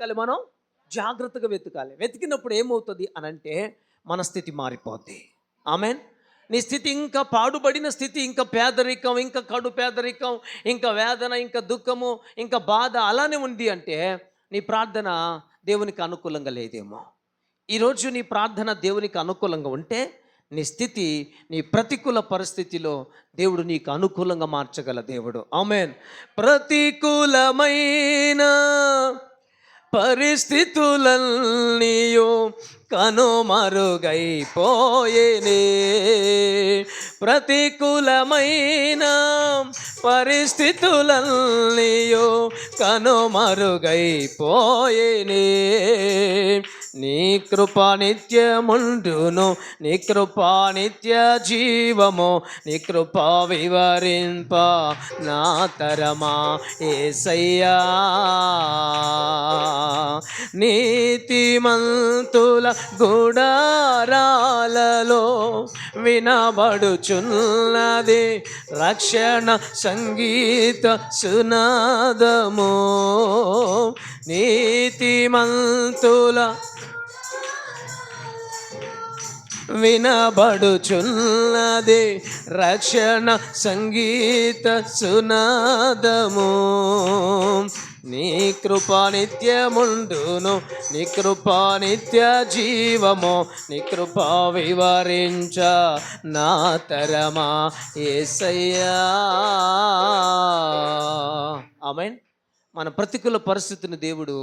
వెతకాలి మనం? జాగ్రత్తగా వెతకాలి. వెతికినప్పుడు ఏమవుతుంది అనంటే మన స్థితి మారిపోద్ది. ఆమెన్. నీ స్థితి ఇంకా పాడుబడిన స్థితి, ఇంకా పేదరికం, ఇంకా కడు పేదరికం, ఇంకా వేదన, ఇంకా దుఃఖము, ఇంకా బాధ అలానే ఉంది అంటే నీ ప్రార్థన దేవునికి అనుకూలంగా లేదేమో. ఈరోజు నీ ప్రార్థన దేవునికి అనుకూలంగా ఉంటే నీ స్థితి, నీ ప్రతికూల పరిస్థితిలో దేవుడు నీకు అనుకూలంగా మార్చగల దేవుడు. ఆమెన్. ప్రతికూలమైన పరిస్థితులన్నీయు కనుమరుగైపోయేనే. ప్రతికూలమైన పరిస్థితులన్నీయు కనుమరుగైపోయేనే. నీ కృప నిత్యముండును, నీ కృప నిత్య జీవము, నీ కృప వివరింప నా తరమా యేసయ్యా. నీతిమంతుల గుడారాలలో వినబడుచున్నది రక్షణ సంగీత సునాదము. నీతిమంతుల వినబడుచున్నది రక్షణ సంగీత సునాదము. నీ కృప నిత్యముండును, నీ కృప నిత్య జీవము, నీ కృప వివరించ నా తరమా యేసయ్యా. ఆమేన్. మన ప్రతికూల పరిస్థితిని దేవుడు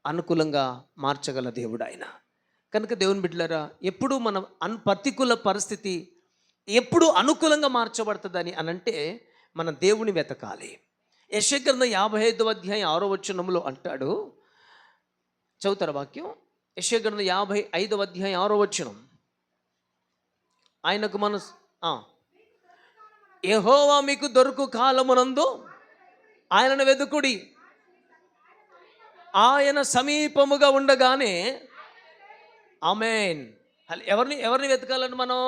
అనుకూలంగా మార్చగల దేవుడు ఆయన. కనుక దేవుని బిడ్డలారా, ఎప్పుడు మన ప్రతికూల పరిస్థితి ఎప్పుడు అనుకూలంగా మార్చబడుతుందని అనంటే మన దేవుని వెతకాలి. యెషయా గ్రంథం 55వ అధ్యాయం 6వ వచనంలో అంటాడు, చదువుతారా వాక్యం? యెషయా గ్రంథం 55వ అధ్యాయం 6వ వచనం. ఆయనకు మన యెహోవా మీకు దొరుకు కాలమునందు ఆయనను వెతుకుడి, ఆయన సమీపముగా ఉండగానే. ఆమెన్. ఎవరిని వెతకాలని మనం?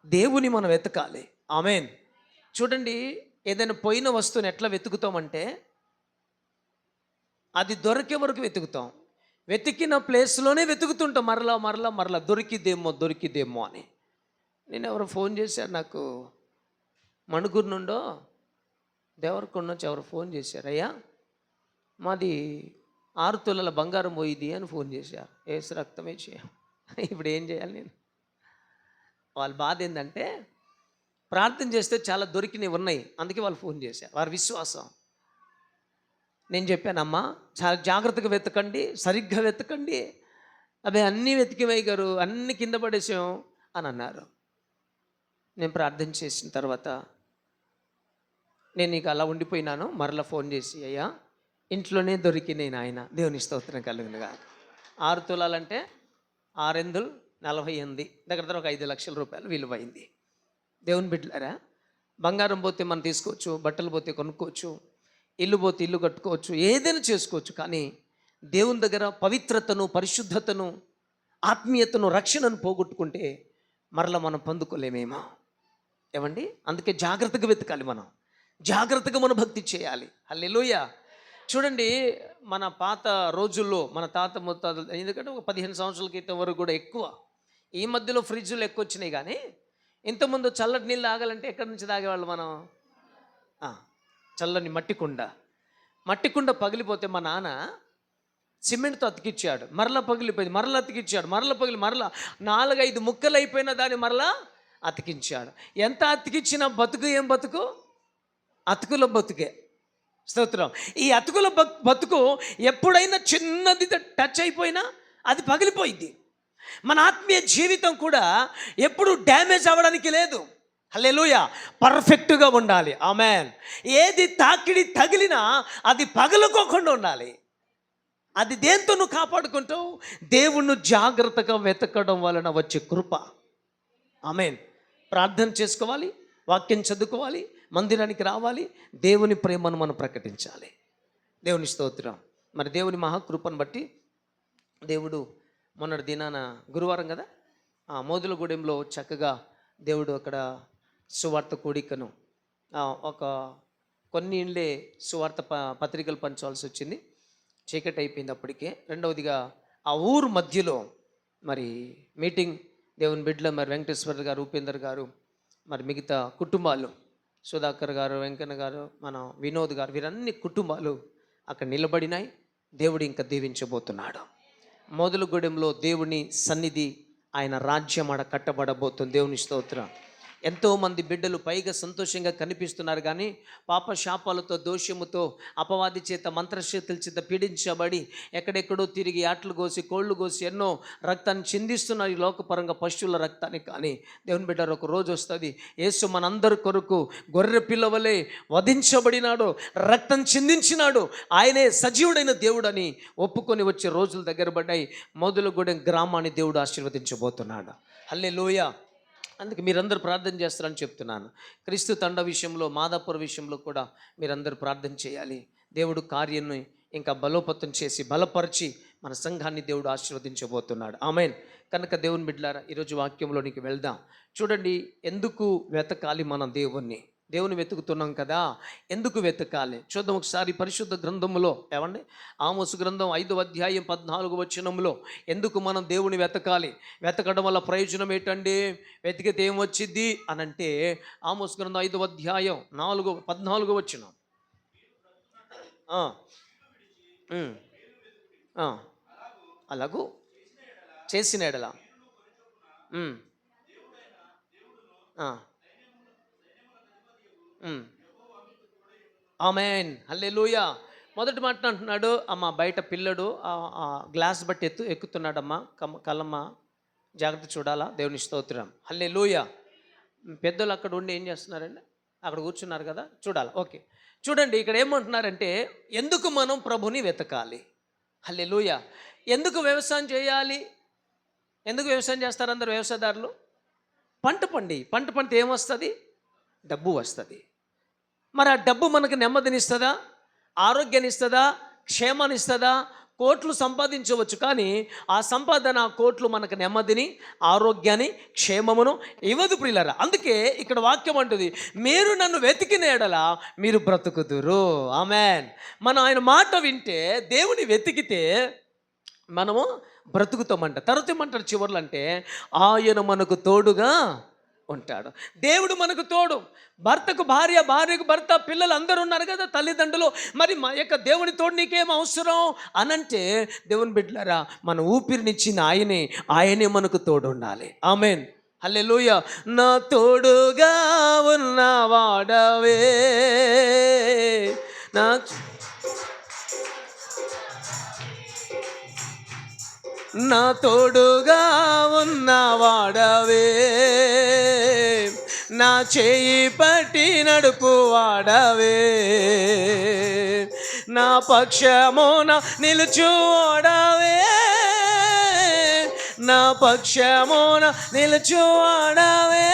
దేవుని మనం వెతకాలి. ఆమెన్. చూడండి, ఏదైనా పోయిన వస్తువుని ఎట్లా వెతుకుతామంటే అది దొరికే వరకు వెతుకుతాం. వెతికిన ప్లేస్లోనే వెతుకుతుంటాం, మరలా మరలా మరలా దొరికిదేమో అని. నేను ఎవరో ఫోన్ చేశారు నాకు, మణుగూరు నుండో దేవరకొండ నుంచి ఎవరు ఫోన్ చేశారు, అయ్యా మాది 6 తులాల బంగారం పోయింది అని ఫోన్ చేశారు. ఏసు రక్తమే చేయ. ఇప్పుడు ఏం చేయాలి నేను? వాళ్ళ బాధ ఏంటంటే ప్రార్థన చేస్తే చాలా దొరికినవి ఉన్నాయి, అందుకే వాళ్ళు ఫోన్ చేశారు. వారి విశ్వాసం. నేను చెప్పానమ్మా, చాలా జాగ్రత్తగా వెతకండి, సరిగ్గా వెతకండి. అవి అన్నీ వెతికివై గారు, అన్నీ కింద పడేసాం అని అన్నారు. నేను ప్రార్థన చేసిన తర్వాత నేను ఇక అలా ఉండిపోయినాను. మరలా ఫోన్ చేసి, అయ్యా ఇంట్లోనే దొరికినాయి నాయన, దేవుని స్తోత్రం కలుగునుగా. 6 తులాలంటే 648 దగ్గర ఒక 5 లక్షల రూపాయలు విలువైంది. దేవుని బిడ్డలారా, బంగారం పోతే మనం తీసుకోవచ్చు, బట్టలు పోతే కొనుక్కోవచ్చు, ఇల్లు పోతే ఇల్లు కట్టుకోవచ్చు, ఏదైనా చేసుకోవచ్చు. కానీ దేవుని దగ్గర పవిత్రతను, పరిశుద్ధతను, ఆత్మీయతను, రక్షణను పోగొట్టుకుంటే మరలా మనం పొందుకోలేమేమో. ఏమండి? అందుకే జాగ్రత్తగా వెతకాలి, మనం జాగ్రత్తగా మనం భక్తి చేయాలి. హల్లెలూయా. చూడండి, మన పాత రోజుల్లో మన తాత ముత్తాతలు, ఎందుకంటే ఒక 15 సంవత్సరాల క్రితం వరకు కూడా ఎక్కువ, ఈ మధ్యలో ఫ్రిడ్జ్లు ఎక్కువ వచ్చినాయి. కానీ ఇంతకుముందు చల్లటి నీళ్ళు తాగాలంటే ఎక్కడి నుంచి తాగేవాళ్ళు మనం? చల్లని మట్టి కుండ పగిలిపోతే మా నాన్న సిమెంట్తో అతికిచ్చాడు, మరలా పగిలిపోయింది, మరలా అతికిచ్చాడు, మరలా 4-5 ముక్కలు అయిపోయిన దాన్ని మరలా అతికించాడు. ఎంత అతికిచ్చినా బతుకు ఏం బతుకు? అతుకుల బతుకే. స్తోత్రం. ఈ అతుకుల బతుకు ఎప్పుడైనా చిన్నది టచ్ అయిపోయినా అది పగిలిపోయింది. మన ఆత్మీయ జీవితం కూడా ఎప్పుడు డ్యామేజ్ అవ్వడానికి లేదు. హల్లెలూయా. పర్ఫెక్ట్గా ఉండాలి. ఆమెన్. ఏది తాకిడి తగిలినా అది పగలుకోకుండా ఉండాలి. అది దేంతో నువ్వు కాపాడుకుంటావు? దేవుణ్ణి జాగ్రత్తగా వెతకడం వలన వచ్చే కృప. ఆమెన్. ప్రార్థన చేసుకోవాలి, వాక్యం చదువుకోవాలి, మందిరానికి రావాలి, దేవుని ప్రేమను మనం ప్రకటించాలి. దేవుని స్తోత్రం. మరి దేవుని మహాకృపను బట్టి దేవుడు మొన్నటి దినాన గురువారం కదా, మోదులగూడెంలో చక్కగా దేవుడు అక్కడ సువార్త కూడికను ఒక కొన్ని ఇండ్లే సువార్త పత్రికలు పంచవలసి వచ్చింది. చీకటి అయిపోయింది అప్పటికే. రెండవదిగా ఆ ఊరు మధ్యలో మరి మీటింగ్, దేవుని బిడ్డలు మరి వెంకటేశ్వర గారు, ఉపేందర్ గారు, మరి మిగతా కుటుంబాలు, సుధాకర్ గారు, వెంకన్న గారు, మన వినోద్ గారు, వీరన్ని కుటుంబాలు అక్కడ నిలబడినాయి. దేవుడు ఇంకా దీవించబోతున్నాడు. మొదలుగూడెంలో దేవుని సన్నిధి, ఆయన రాజ్యం ఆడ కట్టబడబోతుంది. దేవుని స్తోత్రం. ఎంతోమంది బిడ్డలు పైగా సంతోషంగా కనిపిస్తున్నారు, కానీ పాప శాపాలతో, దోషముతో, అపవాది చేత, మంత్రశక్తుల చేత పీడించబడి ఎక్కడెక్కడో తిరిగి ఆటలు కోసి, కోళ్ళు కోసి ఎన్నో రక్తాన్ని చిందిస్తున్నారు ఈ లోకపరంగా పశువుల రక్తాన్ని. కానీ దేవుని బిడ్డ ఒక రోజు వస్తుంది, యేసు మనందరి కొరకు గొర్రె పిల్లవలే వధించబడినాడు, రక్తం చిందించినాడు, ఆయనే సజీవుడైన దేవుడని ఒప్పుకొని వచ్చే రోజులు దగ్గర పడ్డాయి. మొదలుగూడెం గ్రామాన్ని దేవుడు ఆశీర్వదించబోతున్నాడు. హల్లెలూయా. అందుకే మీరందరూ ప్రార్థన చేస్తారని చెప్తున్నాను. క్రీస్తు తండ విషయంలో, మాదాపుర విషయంలో కూడా మీరందరూ ప్రార్థన చేయాలి. దేవుడు కార్యాన్ని ఇంకా బలోపతం చేసి, బలపరిచి మన సంఘాన్ని దేవుడు ఆశీర్వదించబోతున్నాడు. ఆమేన్. కనుక దేవుని బిడ్డలారా, ఈరోజు వాక్యంలోనికి వెళ్దాం. చూడండి, ఎందుకు వెతకాలి మనం దేవుణ్ణి? దేవుని వెతుకుతున్నాం కదా, ఎందుకు వెతకాలి చూద్దాం ఒకసారి. పరిశుద్ధ గ్రంథములో ఏమండి, ఆమోసు గ్రంథం 5వ అధ్యాయం 14వ వచనంలో ఎందుకు మనం దేవుని వెతకాలి, వెతకడం వల్ల ప్రయోజనం ఏంటండి, వెతికితే ఏం వచ్చింది అని అంటే, ఆమోసు గ్రంథం 5వ అధ్యాయం 14వ వచనం. అలాగూ చేసిన ఎడల ఆమేన్. హల్లెలూయా. మొదటి మాట అంటున్నాడు, అమ్మ బయట పిల్లడు గ్లాస్ బట్టి ఎక్కుతున్నాడమ్మా, కళ్ళమ్మ జాగ్రత్త చూడాలా. దేవుని స్తోత్రం. హల్లెలూయా. పెద్దలు అక్కడ ఉండి ఏం చేస్తున్నారండి, అక్కడ కూర్చున్నారు కదా, చూడాలి. ఓకే, చూడండి ఇక్కడ ఏమంటున్నారంటే, ఎందుకు మనం ప్రభుని వెతకాలి. హల్లెలూయా. ఎందుకు వ్యవసాయం చేయాలి? ఎందుకు వ్యవసాయం చేస్తారు అందరు వ్యవసాయదారులు? పంట పండితే ఏమొస్తుంది? డబ్బు వస్తుంది. మరి ఆ డబ్బు మనకు నెమ్మదినిస్తుందా, ఆరోగ్యాన్ని ఇస్తుందా, క్షేమాన్ని ఇస్తుందా? కోట్లు సంపాదించవచ్చు, కానీ ఆ సంపాదన, ఆ కోట్లు మనకు నెమ్మదిని, ఆరోగ్యాన్ని, క్షేమమును ఇవ్వదు ప్రియులారా. అందుకే ఇక్కడ వాక్యం అంటుంది, మీరు నన్ను వెతికిన ఎడల మీరు బ్రతుకుదురు. ఆమేన్. మనం ఆయన మాట వింటే, దేవుని వెతికితే మనము బ్రతుకుతామంట. తర్వాత ఏమంటారు చివర్లు అంటే, ఆయన మనకు తోడుగా ఉంటాడు. దేవుడు మనకు తోడు. భర్తకు భార్య, భార్యకు భర్త, పిల్లలు అందరూ ఉన్నారు కదా, తల్లిదండ్రులు. మరి మా యొక్క దేవుని తోడు నీకేం అవసరం అనంటే, దేవుని బిడ్డలారా, మన ఊపిరినిచ్చిన ఆయనే మనకు తోడు ఉండాలి. ఆమేన్. హల్లెలూయా. నా తోడుగా ఉన్నవాడవే, నా తోడుగా ఉన్నవాడవే, నా చేయి పట్టి నడుపు వాడవే, నా పక్షమున నిలుచువాడవే, నా పక్షమున నిలుచువాడవే,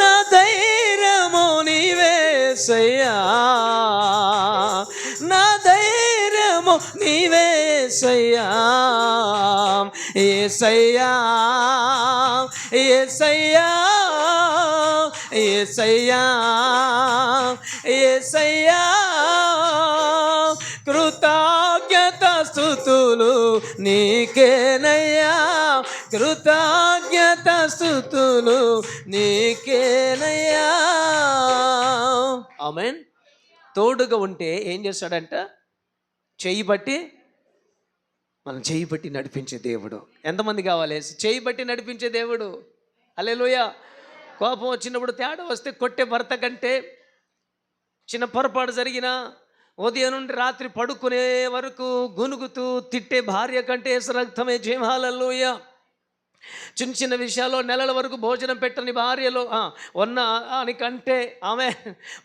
నా ధైర్యము నీవేసయ్యా, నా ధైర్యము నీవేసయ్యా, యేసయ్యా, యేసయ్యా, యేసయ్యా, యేసయ్యా, కృతజ్ఞత స్తుతులు నీకేనయ్యా, కృతజ్ఞత స్తుతులు నీకేనయ్యా. ఆమేన్. తోడుగా ఉంటే ఏం చేస్తాడంట, చెయ్యి బట్టి, మనం చెయ్యి బట్టి నడిపించే దేవుడు. ఎంతమంది కావాలి చెయ్యి బట్టి నడిపించే దేవుడు? హల్లెలూయా. కోపం వచ్చినప్పుడు, తేడా వస్తే కొట్టే భర్త కంటే, చిన్న పొరపాటు జరిగినా ఉదయం నుండి రాత్రి పడుకునే వరకు గునుగుతూ తిట్టే భార్య కంటే యేసు రక్తమే జయం. హల్లెలూయా. చిన్న చిన్న విషయాల్లో నెలల వరకు భోజనం పెట్టని భార్యలో కంటే, ఆమె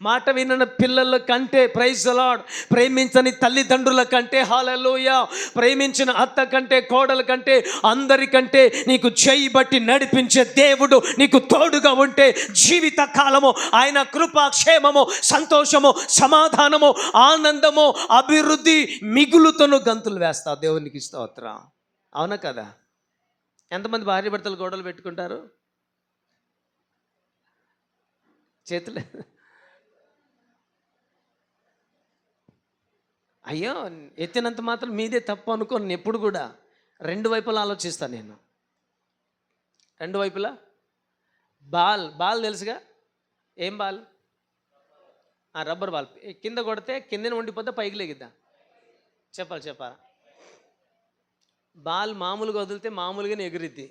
మాట వినని పిల్లల కంటే, ప్రైజ్ ది లార్డ్, ప్రేమించని తల్లిదండ్రుల కంటే, హల్లెలూయా, ప్రేమించిన అత్త కంటే, కోడల కంటే, అందరికంటే నీకు చేయి బట్టి నడిపించే దేవుడు నీకు తోడుగా ఉంటే, జీవిత కాలము ఆయన కృప, క్షేమము, సంతోషము, సమాధానము, ఆనందము, అభివృద్ధి మిగులుతోను గంతులు వేస్తా. దేవునికి స్తోత్రం. అవునా కదా? ఎంతమంది భార్య భర్తలు గొడవలు పెట్టుకుంటారు? చేతులే. అయ్యో, ఎత్తినంత మాత్రం మీదే తప్పు అనుకోను నేను ఎప్పుడు కూడా. రెండు వైపులా ఆలోచిస్తాను నేను. రెండు వైపులా బాల్ తెలుసుగా, ఏం బాల్? Rubber ball. కింద కొడితే కిందనే ఉండిపోతే పైకి లేగిద్దా? చెప్పాలా? బాల్ మామూలుగా వదిలితే మామూలుగానే ఎగిరిద్ది.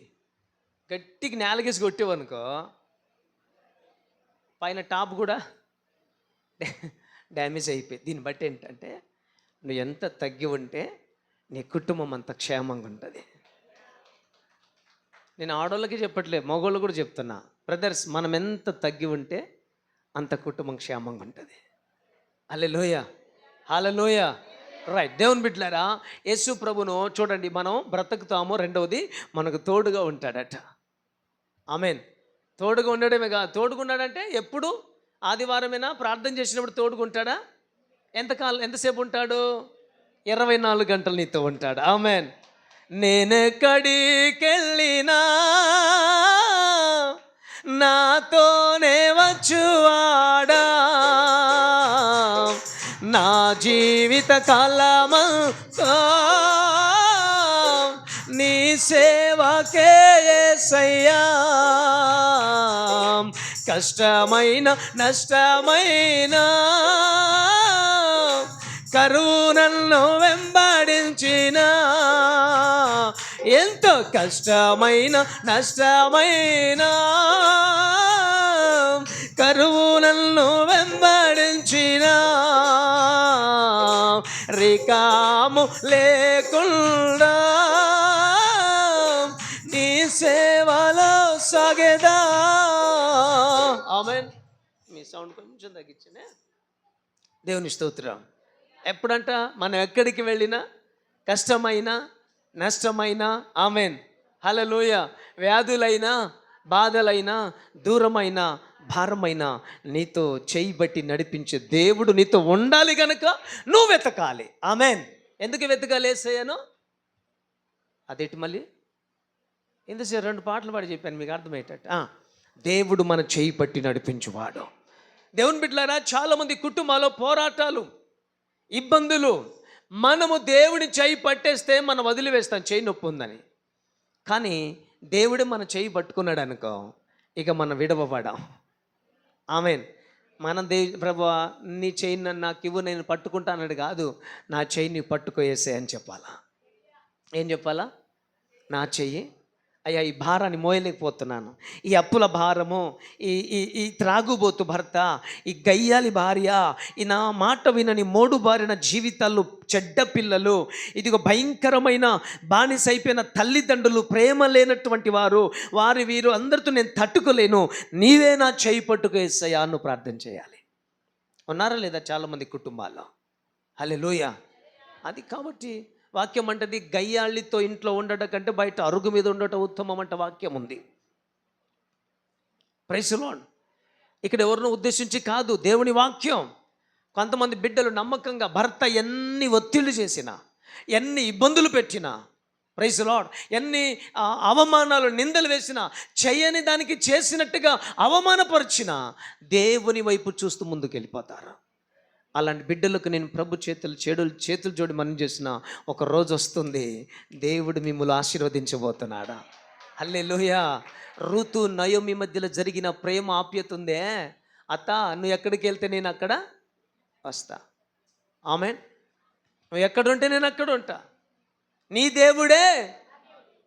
గట్టికి నేలగేసి కొట్టేవనుకో పైన టాప్ కూడా డ్యామేజ్ అయిపోయి. దీన్ని బట్టి ఏంటంటే, నువ్వు ఎంత తగ్గి ఉంటే నీ కుటుంబం అంత క్షేమంగా ఉంటుంది. నేను ఆడోళ్ళకి చెప్పట్లేదు, మగోళ్ళు కూడా చెప్తున్నా. బ్రదర్స్, మనం ఎంత తగ్గి ఉంటే అంత కుటుంబం క్షేమంగా ఉంటుంది. హల్లెలూయా, హల్లెలూయా. రైట్. దేవుని బిడ్డలారా, యేసు ప్రభును చూడండి, మనం బ్రతుకుతాము. రెండవది, మనకు తోడుగా ఉంటాడట. ఆమెన్. తోడుగా ఉండడమే కాదు, తోడుగా ఉన్నాడంటే ఎప్పుడు ఆదివారమైనా ప్రార్థన చేసినప్పుడు తోడుగా ఉంటాడా? ఎంతసేపు ఉంటాడు? 24 గంటలు నీతో ఉంటాడు. ఆమెన్. నేనెక్కడికెళ్ళినా నాతోనే వచ్చువాడా, నా జీవిత కాలమంతా నీ సేవకే యేసయ్యా. కష్టమైన నష్టమైన కరువు నన్ను వెంబడించిన, ఎంతో కష్టమైన నష్టమైన కరువు నన్ను వెంబడించిన, రికాము లేకుండా నీ సేవలో సాగేదా. ఆమేన్. మీ సౌండ్ కొంచెం తగ్గించనే. దేవుని స్తోత్రం. ఎప్పుడంట మనం ఎక్కడికి వెళ్ళినా, కష్టమైనా నష్టమైనా, ఆమెన్, హల్లెలూయా, వ్యాధులైనా బాధలైనా దూరమైన భారమైన నీతో చేయి బట్టి నడిపించే దేవుడు నీతో ఉండాలి కనుక నువ్వు వెతకాలి. ఆమెన్. ఎందుకు వెతకాలి యేసయ్యను? అదేంటి మళ్ళీ ఇంతసేపు 2 పాటలు పాడి చెప్పాను, మీకు అర్థమయ్యేటట్టు. దేవుడు మన చేయి పట్టి నడిపించువాడు. దేవుని బిడ్డలారా, చాలామంది కుటుంబాల్లో పోరాటాలు, ఇబ్బందులు. మనము దేవుని చేయి పట్టేస్తే మనం వదిలివేస్తాం చేయి నొప్పి ఉందని. కానీ దేవుడే మన చేయి పట్టుకున్నాడు అనుకో, ఇక మనం విడవబడాం. ఆమెన్. మనం ప్రభువా నీ చేయి నాకు ఇవ్వు, నేను పట్టుకుంటానని కాదు, నా చేయి నీ పట్టుకోయేసే అని చెప్పాలా. ఏం చెప్పాలా? నా చెయ్యి అయ్యా, ఈ భారాన్ని మోయలేకపోతున్నాను, ఈ అప్పుల భారము, ఈ ఈ ఈ త్రాగుబోతు భర్త, ఈ గయ్యాలి భార్య, ఈ నా మాట వినని మోడు బారిన జీవితాలు, చెడ్డ పిల్లలు, ఇదిగో భయంకరమైన బానిసైపోయిన తల్లిదండ్రులు, ప్రేమ లేనటువంటి వారు వీరు అందరితో నేను తట్టుకోలేను, నీవే నా చేయి పట్టుకు యేసయ్యా అని ప్రార్థన చేయాలి. ఉన్నారా లేదా చాలామంది కుటుంబాల్లో? హల్లెలూయా. అది కాబట్టి వాక్యం అంటది, గయ్యాళ్ళితో ఇంట్లో ఉండటం కంటే బయట అరుగు మీద ఉండటం ఉత్తమం అంట వాక్యం ఉంది. Praise the lord. ఇక్కడ ఎవరినో ఉద్దేశించి కాదు, దేవుని వాక్యం. కొంతమంది బిడ్డలు నమ్మకంగా భర్త ఎన్ని ఒత్తిళ్లు చేసినా, ఎన్ని ఇబ్బందులు పెట్టినా, ప్రైజ్ ది లార్డ్, ఎన్ని అవమానాలు నిందలు వేసినా, చేయని దానికి చేసినట్టుగా అవమానపరిచినా దేవుని వైపు చూస్తూ ముందుకు వెళ్ళిపోతారు. అలాంటి బిడ్డలకు నేను ప్రభు చేతులు జోడి మనం చేసిన ఒక రోజు వస్తుంది, దేవుడు మిమ్మల్ని ఆశీర్వదించబోతున్నాడా. హల్లెలూయా. ఋతు నయోమి మధ్యలో జరిగిన ప్రేమ ఆప్యత ఉందే, అత్త నువ్వు ఎక్కడికి వెళ్తే నేను అక్కడ వస్తా. ఆమెన్. నువ్వు ఎక్కడుంటే నేను అక్కడ ఉంటా, నీ దేవుడే.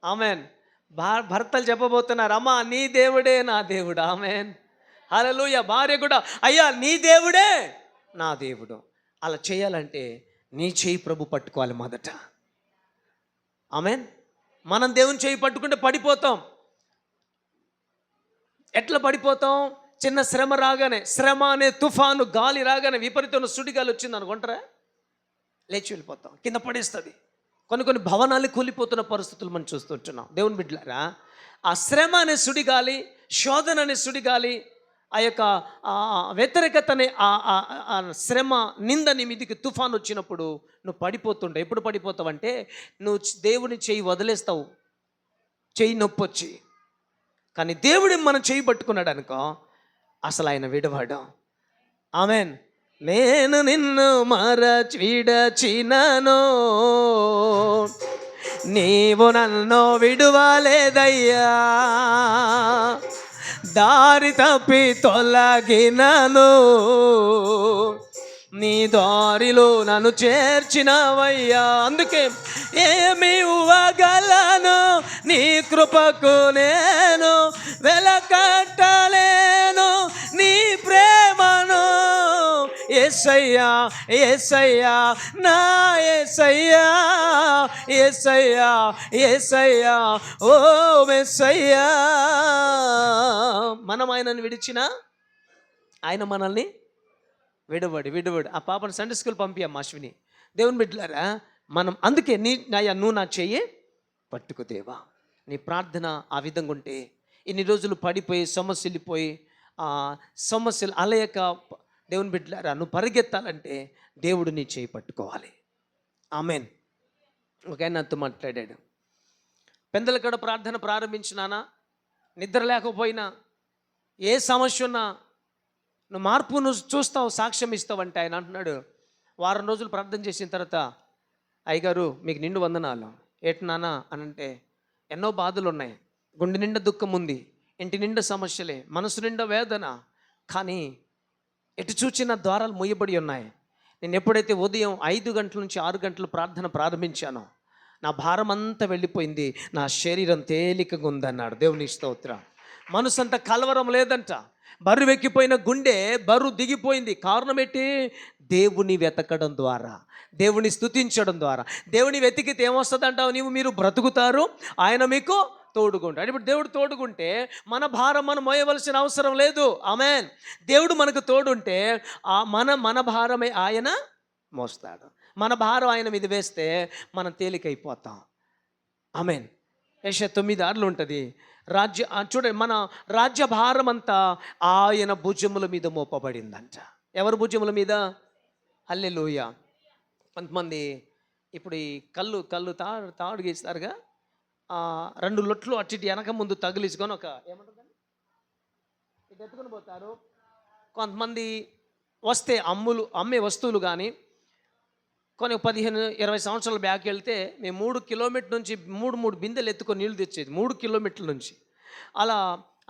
ఆమెన్. భర్తలు చెప్పబోతున్నారు, అమ్మా నీ దేవుడే నా దేవుడు. ఆమెన్, హల్లెలూయా. భార్య కూడా, అయ్యా నీ దేవుడే నా దేవుడు. అలా చేయాలంటే నీ చేయి ప్రభు పట్టుకోవాలి మొదట. ఆమెన్. మనం దేవుని చేయి పట్టుకుంటే పడిపోతాం. ఎట్లా పడిపోతాం? చిన్న శ్రమ రాగానే, శ్రమ అనే తుఫాను గాలి రాగానే, విపరీతమైన సుడిగాలి వచ్చింది అనుకుంటారా, లేచి వెళ్ళిపోతాం, కింద పడేస్తుంది. కొన్ని భవనాలు కూలిపోతున్న పరిస్థితులు మనం చూస్తుంటున్నాం. దేవుని బిడ్డలారా, ఆ శ్రమ అనే సుడిగాలి, శోధన అనే సుడిగాలి, ఆ యొక్క వ్యతిరేకతని, ఆ శ్రమ నింద నీ మీదికి తుఫాను వచ్చినప్పుడు నువ్వు పడిపోతుండే. ఎప్పుడు పడిపోతావు అంటే, నువ్వు దేవుని చేయి వదిలేస్తావు, చేయి నొప్పి వచ్చి. కానీ దేవుడు మనం చేయి పట్టుకున్నాడు అనుకో, అసలు ఆయన విడవాడు. ఆమెన్. నేను నిన్ను విడచినను, నీవు నన్ను విడువలేదయ్యా. దారి తప్పి తొలగినను, నీ దారిలో నన్ను చేర్చినవయ్యా. అందుకే ఏమి ఇవ్వగలను నీ కృపకు నేను వెలకట్టలేను నీ ప్రేమను. యేసయ్యా యేసయ్యా నా యేసయ్యా, యేసయ్యా యేసయ్యా ఓ యేసయ్యా. మనం ఆయనను విడిచిన ఆయన మనల్ని విడవడు. ఆ పాపను సండే స్కూల్ పంపియమ్మ అశ్విని. దేవుని బిడ్డలారా, మనం అందుకే నువ్వు నా చెయ్యి పట్టుకు దేవా. నీ ప్రార్థన ఆ విధంగా ఉంటే ఇన్ని రోజులు పడిపోయి సమస్యలిపోయి సమస్యలు అలయక దేవుని బిడ్డలారా, నువ్వు పరిగెత్తాలంటే దేవుడు నీ చేయి పట్టుకోవాలి. ఆమెన్. ఒక ఆయన నాతో మాట్లాడాడు, పెందలకడ ప్రార్థన ప్రారంభించినానా, నిద్ర లేకపోయినా, ఏ సమస్య ఉన్నా నువ్వు మార్పును చూస్తావు, సాక్ష్యం ఇస్తావంటే ఆయన అంటున్నాడు, వారం రోజులు ప్రార్థన చేసిన తర్వాత, అయ్యగారు మీకు నిండు వందనాలు. ఏటి నాన్న అని అంటే, ఎన్నో బాధలు ఉన్నాయి, గుండె నిండా దుఃఖం ఉంది, ఇంటి నిండా సమస్యలే, మనసు నిండా వేదన, కానీ ఎటు చూచిన ద్వారాలు మూయబడి ఉన్నాయి. నేను ఎప్పుడైతే ఉదయం 5 గంటల నుంచి 6 గంటలు ప్రార్థన ప్రారంభించానో నా భారం అంతా వెళ్ళిపోయింది, నా శరీరం తేలికగా ఉందన్నాడు. దేవుని స్తోత్రం. మనసు అంత కలవరం లేదంట, బరువెక్కిపోయిన గుండె బరువు దిగిపోయింది. కారణం ఏంటి? దేవుని వెతకడం ద్వారా, దేవుని స్తుతించడం ద్వారా. దేవుని వెతికితే ఏమొస్తుంది అంటావు? మీరు బ్రతుకుతారు, ఆయన మీకు తోడుకుంటాడు. ఇప్పుడు దేవుడు తోడుకుంటే మన భారం మనం మోయవలసిన అవసరం లేదు. ఆమేన్. దేవుడు మనకు తోడుంటే మన భారమే ఆయన మోస్తాడు. మన భారం ఆయన మీద వేస్తే మనం తేలికైపోతాం. ఆమేన్. యెషయా 9:6 ఉంటుంది, చూడండి, మన రాజ్యభారం అంతా ఆయన భుజముల మీద మోపబడిందంట. ఎవరి భుజముల మీద? హల్లెలూయా. కొంతమంది ఇప్పుడు ఈ కళ్ళు తాడు గీస్తారుగా, 2 లొట్లు అటు వెనక ముందు తగిలించుకొని ఒక ఏమంటుందని ఇది ఎత్తుకొని పోతారు. కొంతమంది వస్తే అమ్మే వస్తువులు కానీ కొన్ని 15-20 సంవత్సరాల బ్యాక్ వెళ్తే మేము 3 కిలోమీటర్ నుంచి 3 బిందెలు ఎత్తుకొని నీళ్ళు తెచ్చేది, 3 కిలోమీటర్ల నుంచి. అలా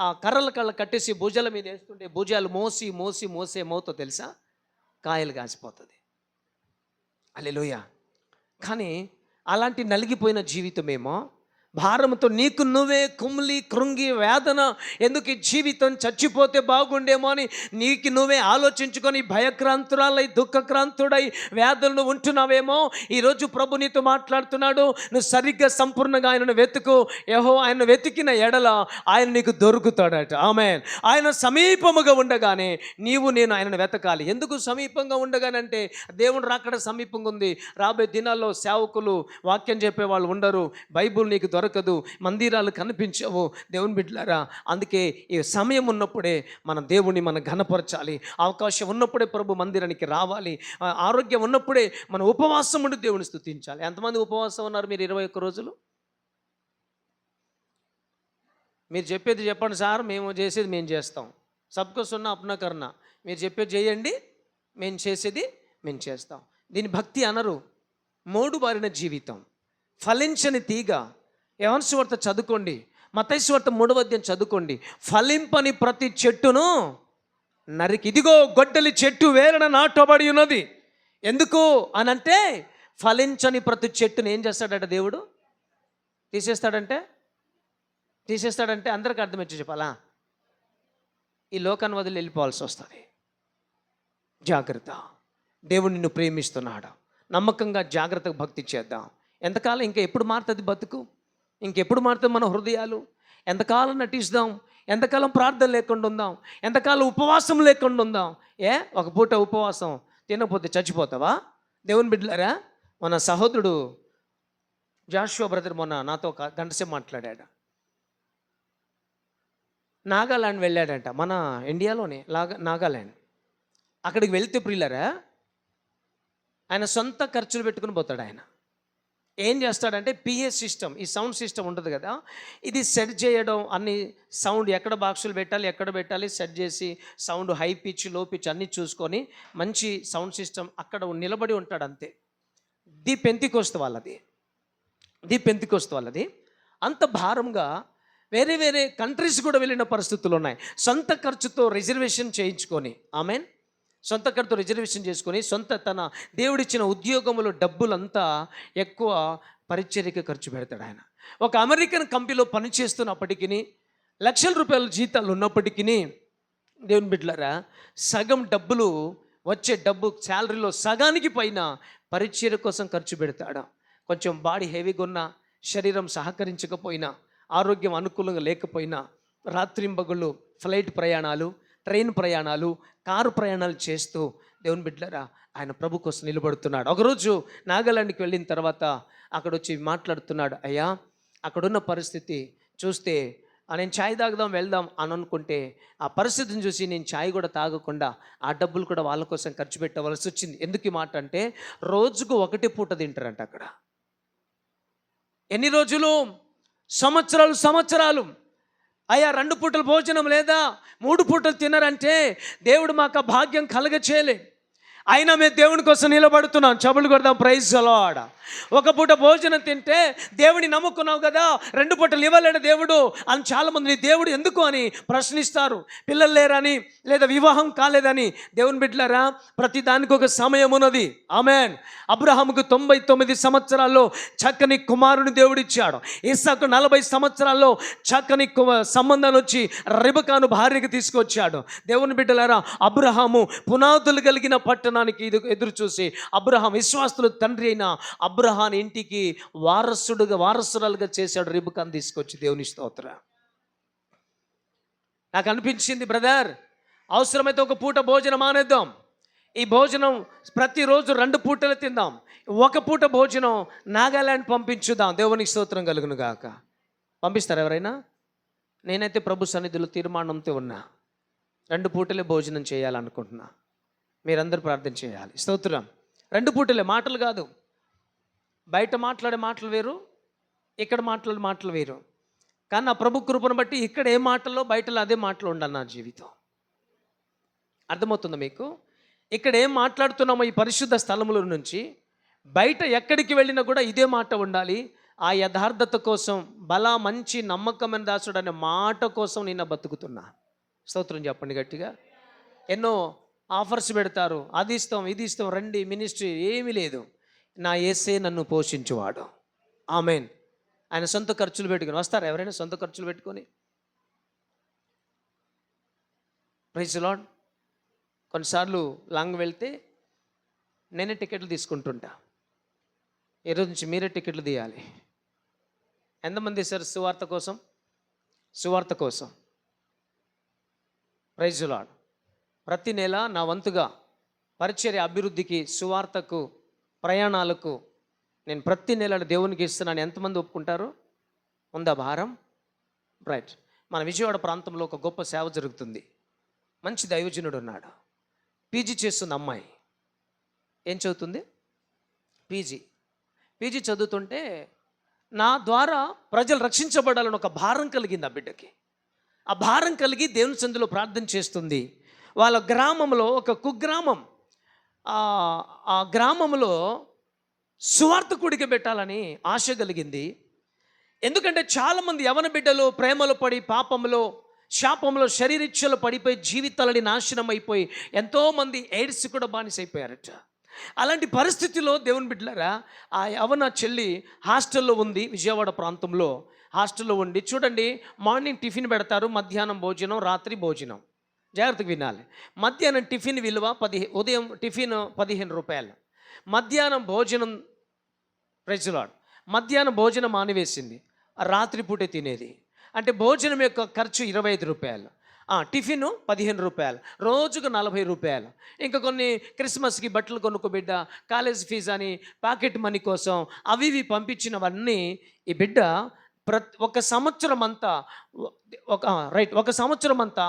ఆ కర్రల కట్టేసి భుజాల మీద వేస్తుంటే భుజాలు మోసి మోసి మోసే మోతో తెలుసా కాయలు కాసిపోతుంది. హల్లెలూయా. కానీ అలాంటి నలిగిపోయిన జీవితమేమో భారంతో నీకు నువ్వే కుమిలి కృంగి వేదన, ఎందుకు ఈ జీవితం చచ్చిపోతే బాగుండేమో అని నీకు నువ్వే ఆలోచించుకొని భయక్రాంతురాలై దుఃఖక్రాంతుడై వేదనలు ఉంటున్నావేమో. ఈరోజు ప్రభు నీతో మాట్లాడుతున్నాడు, నువ్వు సరిగ్గా సంపూర్ణంగా ఆయనను వెతుకు. ఆయన వెతికిన ఎడల ఆయన నీకు దొరుకుతాడట. ఆమేన్. ఆయన సమీపముగా ఉండగానే నేను ఆయనను వెతకాలి. ఎందుకు సమీపంగా ఉండగానంటే దేవుడు రాకడ సమీపంగా ఉంది. రాబోయే దినాల్లో సేవకులు వాక్యం చెప్పేవాళ్ళు ఉండరు, బైబుల్ నీకు దొరకదు, మందిరాలు కనిపించవు. దేవుని బిడ్డలారా, అందుకే ఈ సమయం ఉన్నప్పుడే మన దేవుని మనం ఘనపరచాలి. అవకాశం ఉన్నప్పుడే ప్రభు మందిరానికి రావాలి. ఆరోగ్యం ఉన్నప్పుడే మన ఉపవాసం ఉండి దేవుని స్తుతించాలి. ఎంతమంది ఉపవాసం ఉన్నారు మీరు 21 రోజులు? మీరు చెప్పేది చెప్పండి సార్, మేము చేసేది మేము చేస్తాం. సబ్కో సున్నా అప్నా కర్నా. మీరు చెప్పేది చేయండి, మేము చేసేది మేము చేస్తాం. దీని భక్తి అనరు. మోడు బారిన జీవితం, ఫలించని తీగ. యోహాను సువార్త చదువుకోండి, మత్తయి సువార్త 3వ అధ్యాయం చదువుకోండి. ఫలింపని ప్రతి చెట్టును నరికి, ఇదిగో గొడ్డలి చెట్టు వేరన నాటబడి ఉన్నది. ఎందుకు అనంటే ఫలించని ప్రతి చెట్టును ఏం చేస్తాడట దేవుడు? తీసేస్తాడంటే అందరికి అర్థమొచ్చి చెప్పాలా? ఈ లోకాన్ని వదిలి వెళ్ళిపోవాల్సి వస్తుంది. జాగ్రత్త. దేవుడు నిన్ను ప్రేమిస్తున్నాడు. నమ్మకంగా జాగ్రత్తగా భక్తి చేద్దాం. ఎంతకాలం ఇంకా ఎప్పుడు మారుతుంది బతుకు? ఇంకెప్పుడు మారుతుంది మన హృదయాలు? ఎంతకాలం నటిస్తాం? ఎంతకాలం ప్రార్థన లేకుండా ఉందాం? ఎంతకాలం ఉపవాసం లేకుండా ఉందాం? ఒక పూట ఉపవాసం తినకపోతే చచ్చిపోతావా? దేవుని బిడ్డలారా, మన సహోదరుడు జాషువా బ్రదర్ మొన్న నాతో ఒక గంటసేపు మాట్లాడాడు. నాగాలాండ్ వెళ్ళాడంట, మన ఇండియాలోనే నాగాలాండ్. అక్కడికి వెళ్తే ప్రియులారా, ఆయన సొంత ఖర్చులు పెట్టుకుని పోతాడు. ఆయన ఏం చేస్తాడంటే పిఏ సిస్టమ్, ఈ సౌండ్ సిస్టమ్ ఉంటుంది కదా, ఇది సెట్ చేయడం, అన్ని సౌండ్ ఎక్కడ బాక్సులు పెట్టాలి, ఎక్కడ పెట్టాలి సెట్ చేసి సౌండ్ హై పిచ్, లో పిచ్ అన్నీ చూసుకొని మంచి సౌండ్ సిస్టమ్ అక్కడ నిలబడి ఉంటాడు అంతే. ది పెంతికోస్తు వాళ్ళది, ది పెంతికోస్తు వాళ్ళది. అంత భారంగా వేరే వేరే కంట్రీస్ కూడా వెళ్ళిన పరిస్థితులు ఉన్నాయి. సొంత ఖర్చుతో రిజర్వేషన్ చేయించుకొని, ఆమెన్, సొంత ఖర్చుతో రిజర్వేషన్ చేసుకొని తన దేవుడిచ్చిన ఉద్యోగంలో డబ్బులంతా ఎక్కువ పరిచర్యకి ఖర్చు పెడతాడు ఆయన. ఒక అమెరికన్ కంపెనీలో పనిచేస్తున్నప్పటికీ, లక్షల రూపాయల జీతాలు ఉన్నప్పటికీ, దేవుని బిడ్డలారా, సగం డబ్బులు వచ్చే డబ్బు శాలరీలో సగానికి పైన పరిచర్య కోసం ఖర్చు పెడతాడు. కొంచెం బాడీ హెవీగా ఉన్న, శరీరం సహకరించకపోయినా, ఆరోగ్యం అనుకూలంగా లేకపోయినా, రాత్రింబగళ్ళు ఫ్లైట్ ప్రయాణాలు, ట్రైన్ ప్రయాణాలు, కారు ప్రయాణాలు చేస్తూ దేవుని బిడ్డలారా ఆయన ప్రభు కోసం నిలబడుతున్నాడు. ఒకరోజు నాగాలాండ్కి వెళ్ళిన తర్వాత అక్కడ వచ్చి మాట్లాడుతున్నాడు, అయ్యా అక్కడున్న పరిస్థితి చూస్తే నేను ఛాయ్ తాగుదాం వెళ్దాం అని అనుకుంటే, ఆ పరిస్థితిని చూసి నేను ఛాయ్ కూడా తాగకుండా ఆ డబ్బులు కూడా వాళ్ళ కోసం ఖర్చు పెట్టవలసి వచ్చింది. ఎందుకు ఈ మాట అంటే, రోజుకు ఒకటి పూట తింటారంట అక్కడ. ఎన్ని రోజులు? సంవత్సరాలు. అయ్యా 2 పూటలు భోజనం లేదా, 3 పూటలు తినరంటే దేవుడు మాకు ఆ భాగ్యం కలగ చేయలే. అయినా మేము దేవుని కోసం నిలబడుతున్నాం. చబులు కొడదాం, ప్రైజ్ ది లార్డ్. ఒక పూట భోజనం తింటే దేవుని నమ్ముకున్నావు కదా, 2 పూటలు ఇవ్వలేడు దేవుడు అని చాలామంది దేవుడు ఎందుకు అని ప్రశ్నిస్తారు. పిల్లలు లేరని, లేదా వివాహం కాలేదని. దేవుని బిడ్డలారా, ప్రతి దానికి ఒక సమయం ఉన్నది. ఆమెన్. అబ్రహాముకు 99 సంవత్సరాల్లో చక్కని కుమారుని దేవుడిచ్చాడు. ఇస్సాకు 40 సంవత్సరాల్లో చక్కని సంబంధాలు వచ్చి రిబకాను భార్యకి తీసుకొచ్చాడు. దేవుని బిడ్డలారా, అబ్రహాము పునాదులు కలిగిన పట్టణానికి ఎదురు చూసి, అబ్రహాం విశ్వాసుల తండ్రి అయిన అబ్రహాం ఇంటికి వారసురాలుగా చేశాడు రిబకాను తీసుకొచ్చి. దేవుని స్తోత్రం. నాకు అనిపించింది, బ్రదర్, అవసరమైతే ఒక పూట భోజనం మానేద్దాం. ఈ భోజనం ప్రతిరోజు 2 పూటలు తిందాం. ఒక పూట భోజనం నాగాలాండ్ పంపించుదాం. దేవునికి స్తోత్రం కలుగును గాక. పంపిస్తారు ఎవరైనా? నేనైతే ప్రభు సన్నిధిలో తీర్మానంతో ఉన్నా, 2 పూటలే భోజనం చేయాలనుకుంటున్నా. మీరందరూ ప్రార్థన చేయాలి. స్తోత్రం. 2 పూటలే, మాటలు కాదు. బయట మాట్లాడే మాటలు వేరు, ఇక్కడ మాట్లాడే మాటలు వేరు. కానీ నా ప్రభు కృపను బట్టి ఇక్కడ ఏ మాటల్లో బయటలో అదే మాటలు ఉండాలి నా జీవితం. అర్థమవుతుందా మీకు? ఇక్కడ ఏం మాట్లాడుతున్నామో ఈ పరిశుద్ధ స్థలముల నుంచి బయట ఎక్కడికి వెళ్ళినా కూడా ఇదే మాట ఉండాలి. ఆ యథార్థత కోసం, మంచి నమ్మకమైన దాసుడు అనే మాట కోసం నేను బతుకుతున్నా. స్తోత్రం చెప్పండి గట్టిగా. ఎన్నో ఆఫర్స్ పెడతారు, అది ఇస్తాం, ఇది ఇస్తాం, రండి మినిస్ట్రీ. ఏమీ లేదు. నా యేసే నన్ను పోషించువాడు. ఆమెన్. ఆయన సొంత ఖర్చులు పెట్టుకొని వస్తారు. ఎవరైనా సొంత ఖర్చులు పెట్టుకొని? Praise the lord. కొన్నిసార్లు లాంగ్ వెళ్తే నేనే టికెట్లు తీసుకుంటుంటా. ఈరోజు నుంచి మీరే టికెట్లు తీయాలి. ఎంతమంది తీశారు సువార్త కోసం? సువార్త కోసం. Praise the lord. ప్రతి నెల నా వంతుగా పరిచర్య అభివృద్ధికి, సువార్తకు, ప్రయాణాలకు నేను ప్రతి నెల దేవునికి ఇస్తున్నాను. ఎంతమంది ఒప్పుకుంటారు? ఉందా భారం? రైట్. మన విజయవాడ ప్రాంతంలో ఒక గొప్ప సేవ జరుగుతుంది. మంచి దైవజనుడు ఉన్నాడు. పీజీ చేస్తుంది అమ్మాయి. ఏం చదువుతుంది? పీజీ చదువుతుంటే నా ద్వారా ప్రజలు రక్షించబడాలని ఒక భారం కలిగింది ఆ బిడ్డకి. ఆ భారం కలిగి దేవుని సన్నిధిలో ప్రార్థన చేస్తుంది. వాళ్ళ గ్రామంలో ఒక కుగ్రామం, ఆ గ్రామంలో సువార్త కూడిక పెట్టాలని ఆశ కలిగింది. ఎందుకంటే చాలామంది యవన బిడ్డలు ప్రేమలో పడి, పాపంలో, శాపంలో, శరీరిచ్చలు పడిపోయి జీవితాలని నాశనం అయిపోయి ఎంతోమంది ఎయిడ్స్ కూడా బానిసైపోయారట. అలాంటి పరిస్థితిలో దేవుని బిడ్డలారా, ఆ యవన చెల్లి హాస్టల్లో ఉంది. విజయవాడ ప్రాంతంలో హాస్టల్లో ఉండి, చూడండి, మార్నింగ్ టిఫిన్ పెడతారు, మధ్యాహ్నం భోజనం, రాత్రి భోజనం. జాగ్రత్తగా వినాలి. మధ్యాహ్నం టిఫిన్ విలువ ఉదయం టిఫిన్ 15 రూపాయలు. మధ్యాహ్నం భోజనం, ప్రైజ్ ది లార్డ్, మధ్యాహ్నం భోజనం మానివేసింది, రాత్రిపూటే తినేది. అంటే భోజనం యొక్క ఖర్చు 25 రూపాయలు, టిఫిన్ 15 రూపాయలు, రోజుకు 40 రూపాయలు. ఇంకా కొన్ని క్రిస్మస్కి బట్టలు కొనుక్కో బిడ్డ, కాలేజ్ ఫీజు అని, పాకెట్ మనీ కోసం అవి ఇవి పంపించినవన్నీ ఈ బిడ్డ ఒక సంవత్సరం అంతా ఒక సంవత్సరం అంతా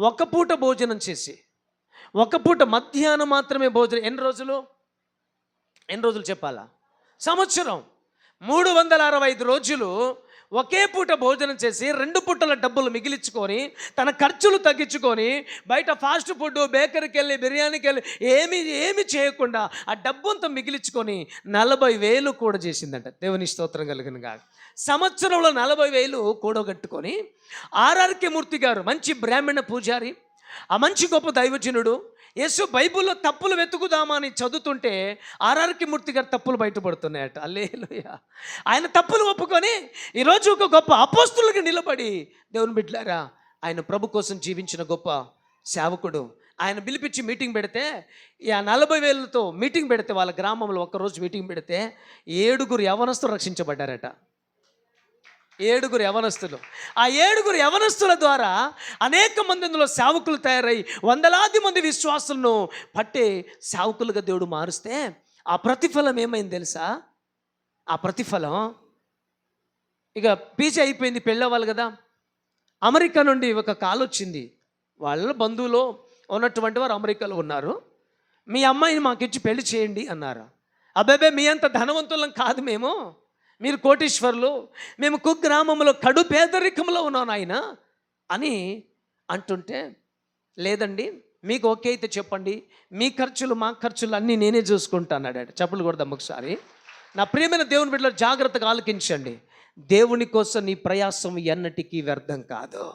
ఒక పూట భోజనం చేసి, ఒక పూట మధ్యాహ్నం మాత్రమే భోజనం. ఎన్ని రోజులు చెప్పాలా? సంవత్సరం. 365 రోజులు ఒకే పూట భోజనం చేసి 2 పూటల డబ్బులు మిగిలించుకొని తన ఖర్చులు తగ్గించుకొని బయట ఫాస్ట్ ఫుడ్ బేకరీకి వెళ్ళి బిర్యానీకి వెళ్ళి ఏమి చేయకుండా ఆ డబ్బంతా మిగిలించుకొని 40,000 కూడా చేసిందంట. దేవుని స్తోత్రం కలిగిన గాక. సంవత్సరంలో 40,000 కూడగట్టుకొని ఆర్ఆర్కే మూర్తి గారు మంచి బ్రాహ్మణ పూజారి, ఆ మంచి గొప్ప దైవజనుడు, యేసు బైబిల్లో తప్పులు వెతుకుదామా అని చదువుతుంటే ఆర్ఆర్కే మూర్తి గారు తప్పులు బయటపడుతున్నాయట. హల్లెలూయా. ఆయన తప్పులు ఒప్పుకొని ఈరోజు ఒక గొప్ప అపోస్తులుగా నిలబడి, దేవుని బిడ్డలారా, ఆయన ప్రభు కోసం జీవించిన గొప్ప సేవకుడు. ఆయన పిలిపించి మీటింగ్ పెడితే, ఆ 40,000తో మీటింగ్ పెడితే, వాళ్ళ గ్రామంలో ఒక్కరోజు మీటింగ్ పెడితే 7 యవనస్తులు రక్షించబడ్డారట. 7 యవనస్తులు. ఆ 7 యవనస్తుల ద్వారా అనేక మంది అందులో సేవకులు తయారై వందలాది మంది విశ్వాసులను పట్టే సేవకులుగా దేవుడు మారుస్తే ఆ ప్రతిఫలం ఏమైంది తెలుసా? ఆ ప్రతిఫలం, ఇక పీజీ అయిపోయింది, పెళ్ళవ్వాలి కదా. అమెరికా నుండి ఒక కాల్ వచ్చింది. వాళ్ళ బంధువులో ఉన్నటువంటి వారు అమెరికాలో ఉన్నారు. మీ అమ్మాయిని మాకు ఇచ్చి పెళ్లి చేయండి అన్నారు. అబ్బాబే, మీ అంత ధనవంతులం కాదు మేము, మీరు కోటీశ్వరులు, మేము కుగ్రామంలో కడు పేదరికంలో ఉన్నాను ఆయన అని అంటుంటే, లేదండి మీకు ఓకే అయితే చెప్పండి, మీ ఖర్చులు మా ఖర్చులు అన్నీ నేనే చూసుకుంటాను. చెప్పులు కొడదాం ఒకసారి. నా ప్రియమైన దేవుని బిడ్డలు జాగ్రత్తగా ఆలకించండి. దేవుని కోసం నీ ప్రయాసం ఎన్నటికీ వ్యర్థం కాదు.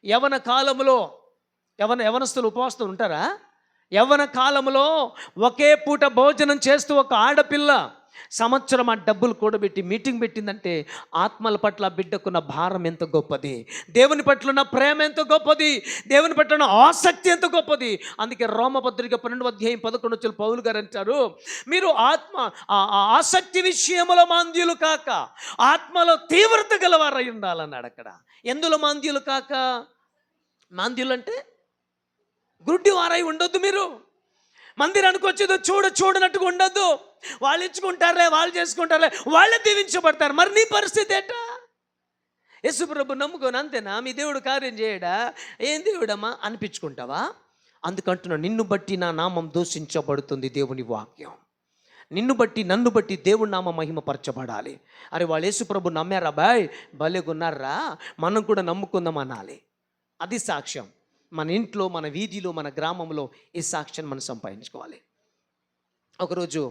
యవన కాలంలో యవనస్తులు ఉపవాసం ఉంటారా? యవ్వన కాలంలో ఒకే పూట భోజనం చేస్తూ ఒక ఆడపిల్ల సంవత్సరం ఆ డబ్బులు కూడబెట్టి మీటింగ్ పెట్టిందంటే ఆత్మల పట్ల బిడ్డకున్న భారం ఎంత గొప్పది, దేవుని పట్ల ఉన్న ప్రేమ ఎంత గొప్పది, దేవుని పట్ల ఉన్న ఆసక్తి ఎంత గొప్పది. అందుకే రోమపత్రిక 12:11 పౌలు గారు అంటారు, మీరు ఆసక్తి విషయంలో మాంద్యులు కాక ఆత్మలో తీవ్రత గలవారై ఉండాలన్నాడు. అక్కడ ఎందులో మాంద్యులు కాక? మాంద్యులు అంటే గుడ్డి వారై ఉండొద్దు. మీరు మందిరానికి వచ్చేదో చూడనట్టుగా ఉండొద్దు. వాళ్ళు ఇచ్చుకుంటారులే, వాళ్ళు చేసుకుంటారులే, వాళ్ళే దీవించబడతారు. మరి నీ పరిస్థితి ఏంటా? యేసు ప్రభు నమ్ముకొని అంతేనా? మీ దేవుడు కార్యం చేయడా? ఏం దేవుడమ్మా అనిపించుకుంటావా? అందుకంటున్నా, నిన్ను బట్టి నా నామం దూషించబడుతుంది. దేవుని వాక్యం నిన్ను బట్టి నన్ను బట్టి దేవుడి నామం మహిమపరచబడాలి. అరే, వాళ్ళు యేసు ప్రభు నమ్మారా బాయ్, భలేగున్నారా, మనం కూడా నమ్ముకుందాం అనాలి. అది సాక్ష్యం. మన ఇంట్లో, మన వీధిలో, మన గ్రామంలో ఈ సాక్ష్యాన్ని మనం సంపాదించుకోవాలి. ఒకరోజు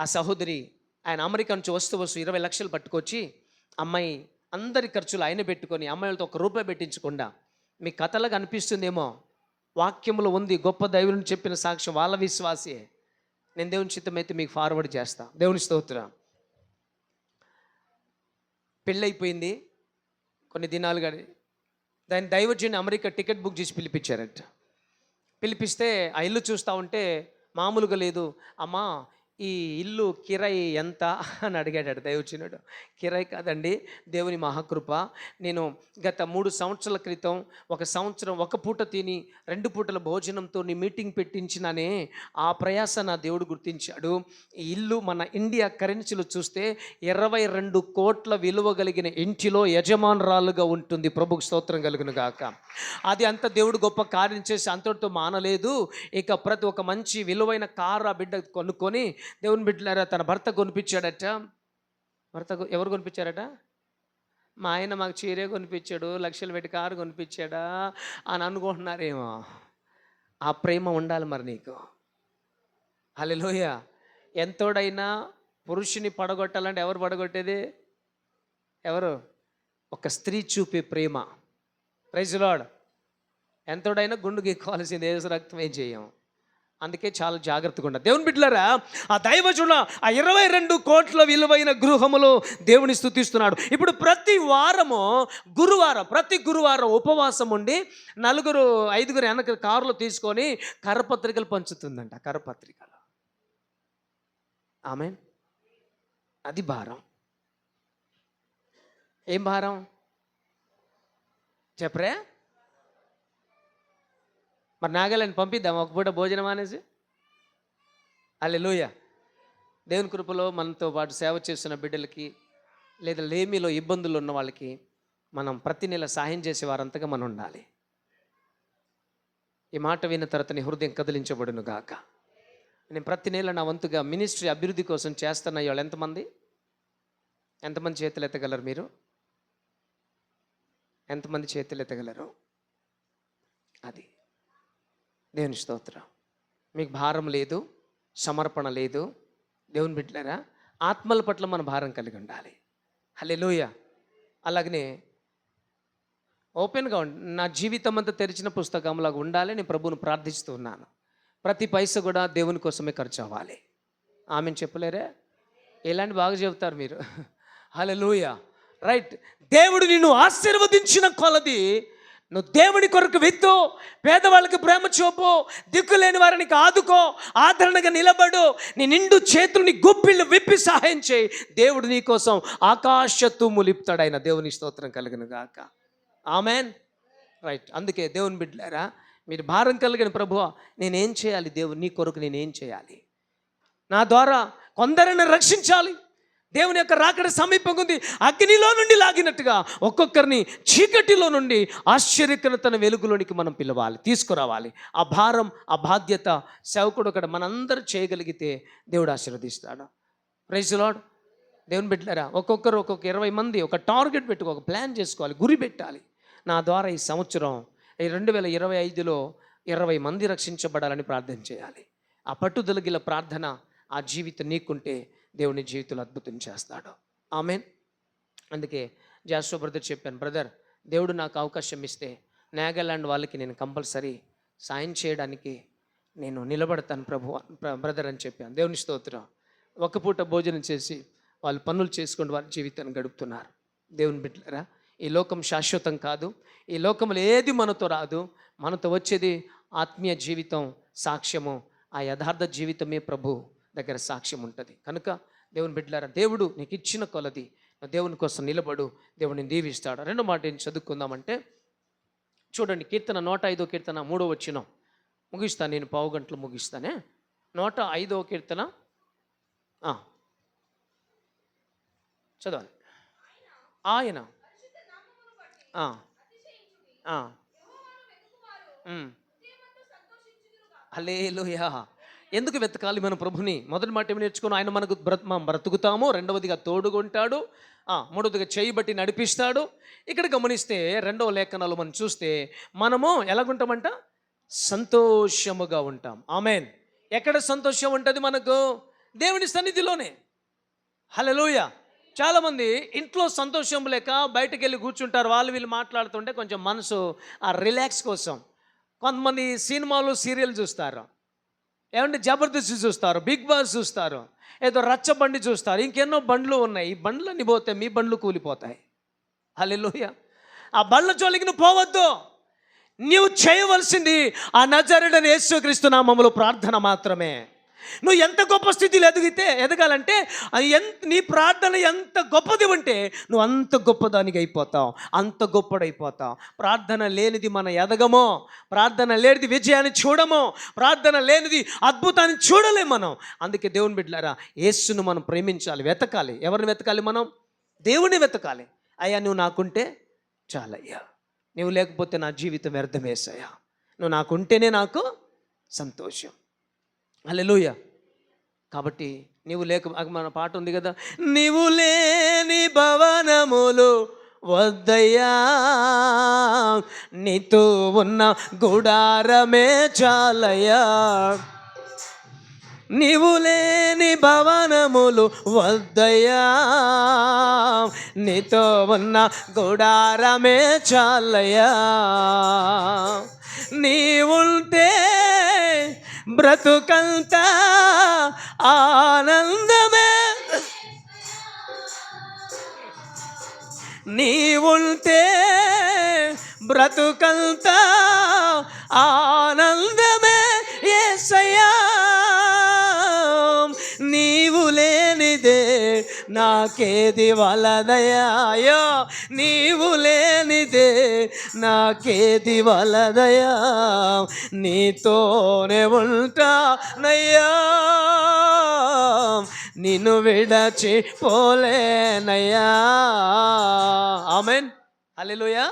ఆ సహోదరి, ఆయన అమెరికా నుంచి వస్తూ 20 లక్షలు పట్టుకొచ్చి, అమ్మాయి అందరి ఖర్చులు ఆయన పెట్టుకొని అమ్మాయిలతో ₹1 పెట్టించకుండా, మీ కథలాగా అనిపిస్తుందేమో, వాక్యంలో ఉంది, గొప్ప దైవుని చెప్పిన సాక్ష్యం, వాళ్ళ విశ్వాసే. నేను దేవుని చిత్తమైతే మీకు ఫార్వర్డ్ చేస్తా. దేవుని స్తోత్రం. పెళ్ళైపోయింది, కొన్ని దినాలు కానీ దాని దైవజన్ అమెరికా టికెట్ బుక్ చేసి పిలిపించారట. పిలిపిస్తే ఆ ఇల్లు చూస్తూ ఉంటే మామూలుగా లేదు. అమ్మా, ఈ ఇల్లు కిరాయి ఎంత అని అడిగాడు దైవజనుడు. కిరాయి కాదండి, దేవుని మహాకృప. నేను గత 3 సంవత్సరాల క్రితం ఒక సంవత్సరం ఒక పూట తిని 2 పూటల భోజనంతో నీ మీటింగ్ పెట్టించినానే, ఆ ప్రయాస నా దేవుడు గుర్తించాడు. ఈ ఇల్లు మన ఇండియా కరెన్సీలో చూస్తే 22 కోట్ల విలువ కలిగిన ఇంటిలో యజమానురాలుగా ఉంటుంది. ప్రభుకు స్తోత్రం కలుగును గాక. అది అంత దేవుడు గొప్ప కార్యం చేసి అంతటితో మానలేదు. ఇక ప్రతి ఒక మంచి విలువైన కారు ఆ బిడ్డ కొనుక్కొని, దేవుని బిడ్డలారా, తన భర్త కొనిపించాడట. ఎవరు కొనిపించారట? మా ఆయన మాకు చీరే కొనిపించాడు, లక్షలు పెట్టి కారు కొనిపించాడా అని అనుకుంటున్నారేమో. ఆ ప్రేమ ఉండాలి మరి నీకు. హల్లెలూయా. ఎంతోడైనా పురుషుని పడగొట్టాలంటే ఎవరు పడగొట్టేది? ఎవరు? ఒక స్త్రీ చూపే ప్రేమ. Praise lord. ఎంతోడైనా గుండు గీక్కోవాల్సింది, యేసు రక్తం ఏం చేయం. అందుకే చాలా జాగ్రత్తగా ఉండాలి. దేవుని బిడ్డలారా, ఆ దైవజనుడు ఆ 22 కోట్ల విలువైన గృహములో దేవుని స్తుతిస్తున్నాడు. ఇప్పుడు ప్రతి గురువారం ఉపవాసం ఉండి 4-5 వెనక కారులో తీసుకొని కరపత్రికలు పంచుతుందంట. కరపత్రికలు. ఆమేన్. అది భారం. ఏం భారం చెప్పరే? మరి నాగాలాండ్ పంపిద్దాం ఒక పూట భోజనం అనేసి. హల్లెలూయా. దేవుని కృపలో మనతో పాటు సేవ చేస్తున్న బిడ్డలకి, లేదా లేమిలో ఇబ్బందులు ఉన్న వాళ్ళకి మనం ప్రతి నెల సహాయం చేసే వారంతగా మనం ఉండాలి. ఈ మాట విన్న తర్వాత నీ హృదయం కదిలించబడును గాక. నేను ప్రతి నెల నా వంతుగా మినిస్ట్రీ అభివృద్ధి కోసం చేస్తున్న వాళ్ళు ఎంతమంది? ఎంతమంది చేతులు ఎత్తగలరు? మీరు ఎంతమంది చేతులు ఎత్తగలరు? అది దేవుని స్తోత్రం. మీకు భారం లేదు, సమర్పణ లేదు. దేవుని బిడ్డలారా, ఆత్మల పట్ల మన భారం కలిగి ఉండాలి. హల్లెలూయా. అలాగనే ఓపెన్గా నా జీవితం అంతా తెరిచిన పుస్తకంలాగా ఉండాలి. నేను ప్రభువును ప్రార్థిస్తూ ఉన్నాను. ప్రతి పైస కూడా దేవుని కోసమే ఖర్చు అవ్వాలి. ఆమెను చెప్పలేరే? ఇలాంటి బాగా చెబుతారు మీరు. హల్లెలూయా. రైట్. దేవుడు నిన్ను ఆశీర్వదించిన కొలది నువ్వు దేవుని కొరకు విత్తు, పేదవాళ్ళకి ప్రేమ చూపు, దిక్కులేని వారిని ఆదుకో, ఆదరణగా నిలబడు, నీ నిండు చేతులు నీ గుప్పిళ్ళు విప్పి సహాయం చేయి. దేవుడు నీ కోసం ఆకాశ తుమ్ములిపుతాడు. ఆయన దేవుని స్తోత్రం కలుగును గాక. ఆమెన్. రైట్. అందుకే దేవుని బిడ్డలారా, మీరు భారం కలిగిన ప్రభువా నేనేం చేయాలి? దేవుని నీ కొరకు నేనేం చేయాలి? నా ద్వారా కొందరిని రక్షించాలి. దేవుని యొక్క రాకడ సమీపంగా ఉంది. అగ్నిలో నుండి లాగినట్టుగా ఒక్కొక్కరిని చీకటిలో నుండి ఆశ్చర్యకరతన వెలుగులోనికి మనం పిలవాలి, తీసుకురావాలి. ఆ భారం, ఆ బాధ్యత సేవకుడు ఒకటి మనందరూ చేయగలిగితే దేవుడు ఆశీర్వదిస్తాడు. Praise the lord. దేవుని బిడ్డలారా, ఒక్కొక్కరు ఒక్కొక్క 20 మంది ఒక టార్గెట్ పెట్టుకో, ఒక ప్లాన్ చేసుకోవాలి, గురి పెట్టాలి. నా ద్వారా ఈ సంవత్సరం 2025లో 20 మంది రక్షించబడాలని ప్రార్థన చేయాలి. ఆ పట్టుదల గల ప్రార్థన, ఆ జీవితం నీకుంటే దేవుని జీవితంలో అద్భుతం చేస్తాడు. ఆమెన్. అందుకే జాషువా బ్రదర్ చెప్పాను, బ్రదర్ దేవుడు నాకు అవకాశం ఇస్తే నాగాలాండ్ వాళ్ళకి నేను కంపల్సరీ సాయం చేయడానికి నేను నిలబడతాను బ్రదర్ అని చెప్పాను. దేవుని స్తోత్రం. ఒక పూట భోజనం చేసి వాళ్ళు పనులు చేసుకుంటూ వారి జీవితాన్ని గడుపుతున్నారు. దేవుని బిడ్డలారా, ఈ లోకం శాశ్వతం కాదు. ఈ లోకంలో ఏది మనతో రాదు. మనతో వచ్చేది ఆత్మీయ జీవితం, సాక్ష్యము. ఆ యథార్థ జీవితమే ప్రభు దగ్గర సాక్ష్యం ఉంటుంది. కనుక దేవుని బిడ్డలారా, దేవుడు నీకు ఇచ్చిన కొలది దేవుని కోసం నిలబడు, దేవుడిని దీవిస్తాడు. రెండో మాట ఏం చదువుకుందామంటే చూడండి, కీర్తన 105 కీర్తన 3వ వచనం ముగిస్తాను. నేను పావు గంటలు ముగిస్తానే. 105 కీర్తన చదవాలి. ఆయన హల్లెలూయా. ఎందుకు వెతకాలి మన ప్రభుని? మొదటి మాట ఏమి నేర్చుకుని, ఆయన మనకు బ్రతుకుతాము. రెండవదిగా తోడుగుంటాడు. మూడవదిగా చేయబట్టి నడిపిస్తాడు. ఇక్కడ గమనిస్తే రెండవ లేఖనాలు మనం చూస్తే మనము ఎలాగుంటామంట? సంతోషముగా ఉంటాం. ఆమెన్. ఎక్కడ సంతోషం ఉంటుంది మనకు? దేవుని సన్నిధిలోనే. హల్లెలూయా. చాలామంది ఇంట్లో సంతోషం లేక బయటకు వెళ్ళి కూర్చుంటారు. వాళ్ళు వీళ్ళు మాట్లాడుతుంటే కొంచెం మనసు ఆ రిలాక్స్ కోసం. కొంతమంది సినిమాలు, సీరియల్ చూస్తారు, ఏమంటే జబర్దస్త్ చూస్తారు, బిగ్ బాస్ చూస్తారు, ఏదో రచ్చబండి చూస్తారు, ఇంకెన్నో బండ్లు ఉన్నాయి. ఈ బండ్లన్నీ పోతే మీ బండ్లు కూలిపోతాయి. హల్లెలూయా. ఆ బండ్ల జోలికి నువ్వు పోవద్దు. నీవు చేయవలసింది ఆ నజరేయుడైన యేసుక్రీస్తు నామములో ప్రార్థన మాత్రమే. నువ్వు ఎంత గొప్ప స్థితిలో ఎదగాలంటే నీ ప్రార్థన ఎంత గొప్పది ఉంటే నువ్వు అంత గొప్పదానికి అయిపోతావు, అంత గొప్పడైపోతావు. ప్రార్థన లేనిది మనం ఎదగమో, ప్రార్థన లేనిది విజయాన్ని చూడమో, ప్రార్థన లేనిది అద్భుతాన్ని చూడలేము మనం. అందుకే దేవుని బిడ్డలారా, యేసును మనం ప్రేమించాలి, వెతకాలి. ఎవరిని వెతకాలి? మనం దేవుని వెతకాలి. అయ్యా నువ్వు నాకుంటే చాలయ్యా, నువ్వు లేకపోతే నా జీవితం వ్యర్థమేసయ్యా, నువ్వు నాకుంటేనే నాకు సంతోషం. హల్లెలూయా. కాబట్టి నీవు లేక, మన పాట ఉంది కదా, నీవు లేని భవనములు వద్దయ్యా, నీతో ఉన్న గుడారమే చాలయ్యా. నీవు లేని భవనములు వద్దయ్యా, నీతో ఉన్న గుడారమే చాలయ్యా. నీవుంటే బ్రతుకంతా ఆనందమే, నీవుంటే బ్రతుకంతా ఆనందమే యేసయ్యా. నీవు లేనిదే నాకేది వలదయ్యా, నీవు లేనిదే నాకేది వలదయ్యా, నీతోనే ఉంటానయ్యా, నిన్ను విడచి పోలేనయ్యా. ఆమెన్. హల్లెలూయా.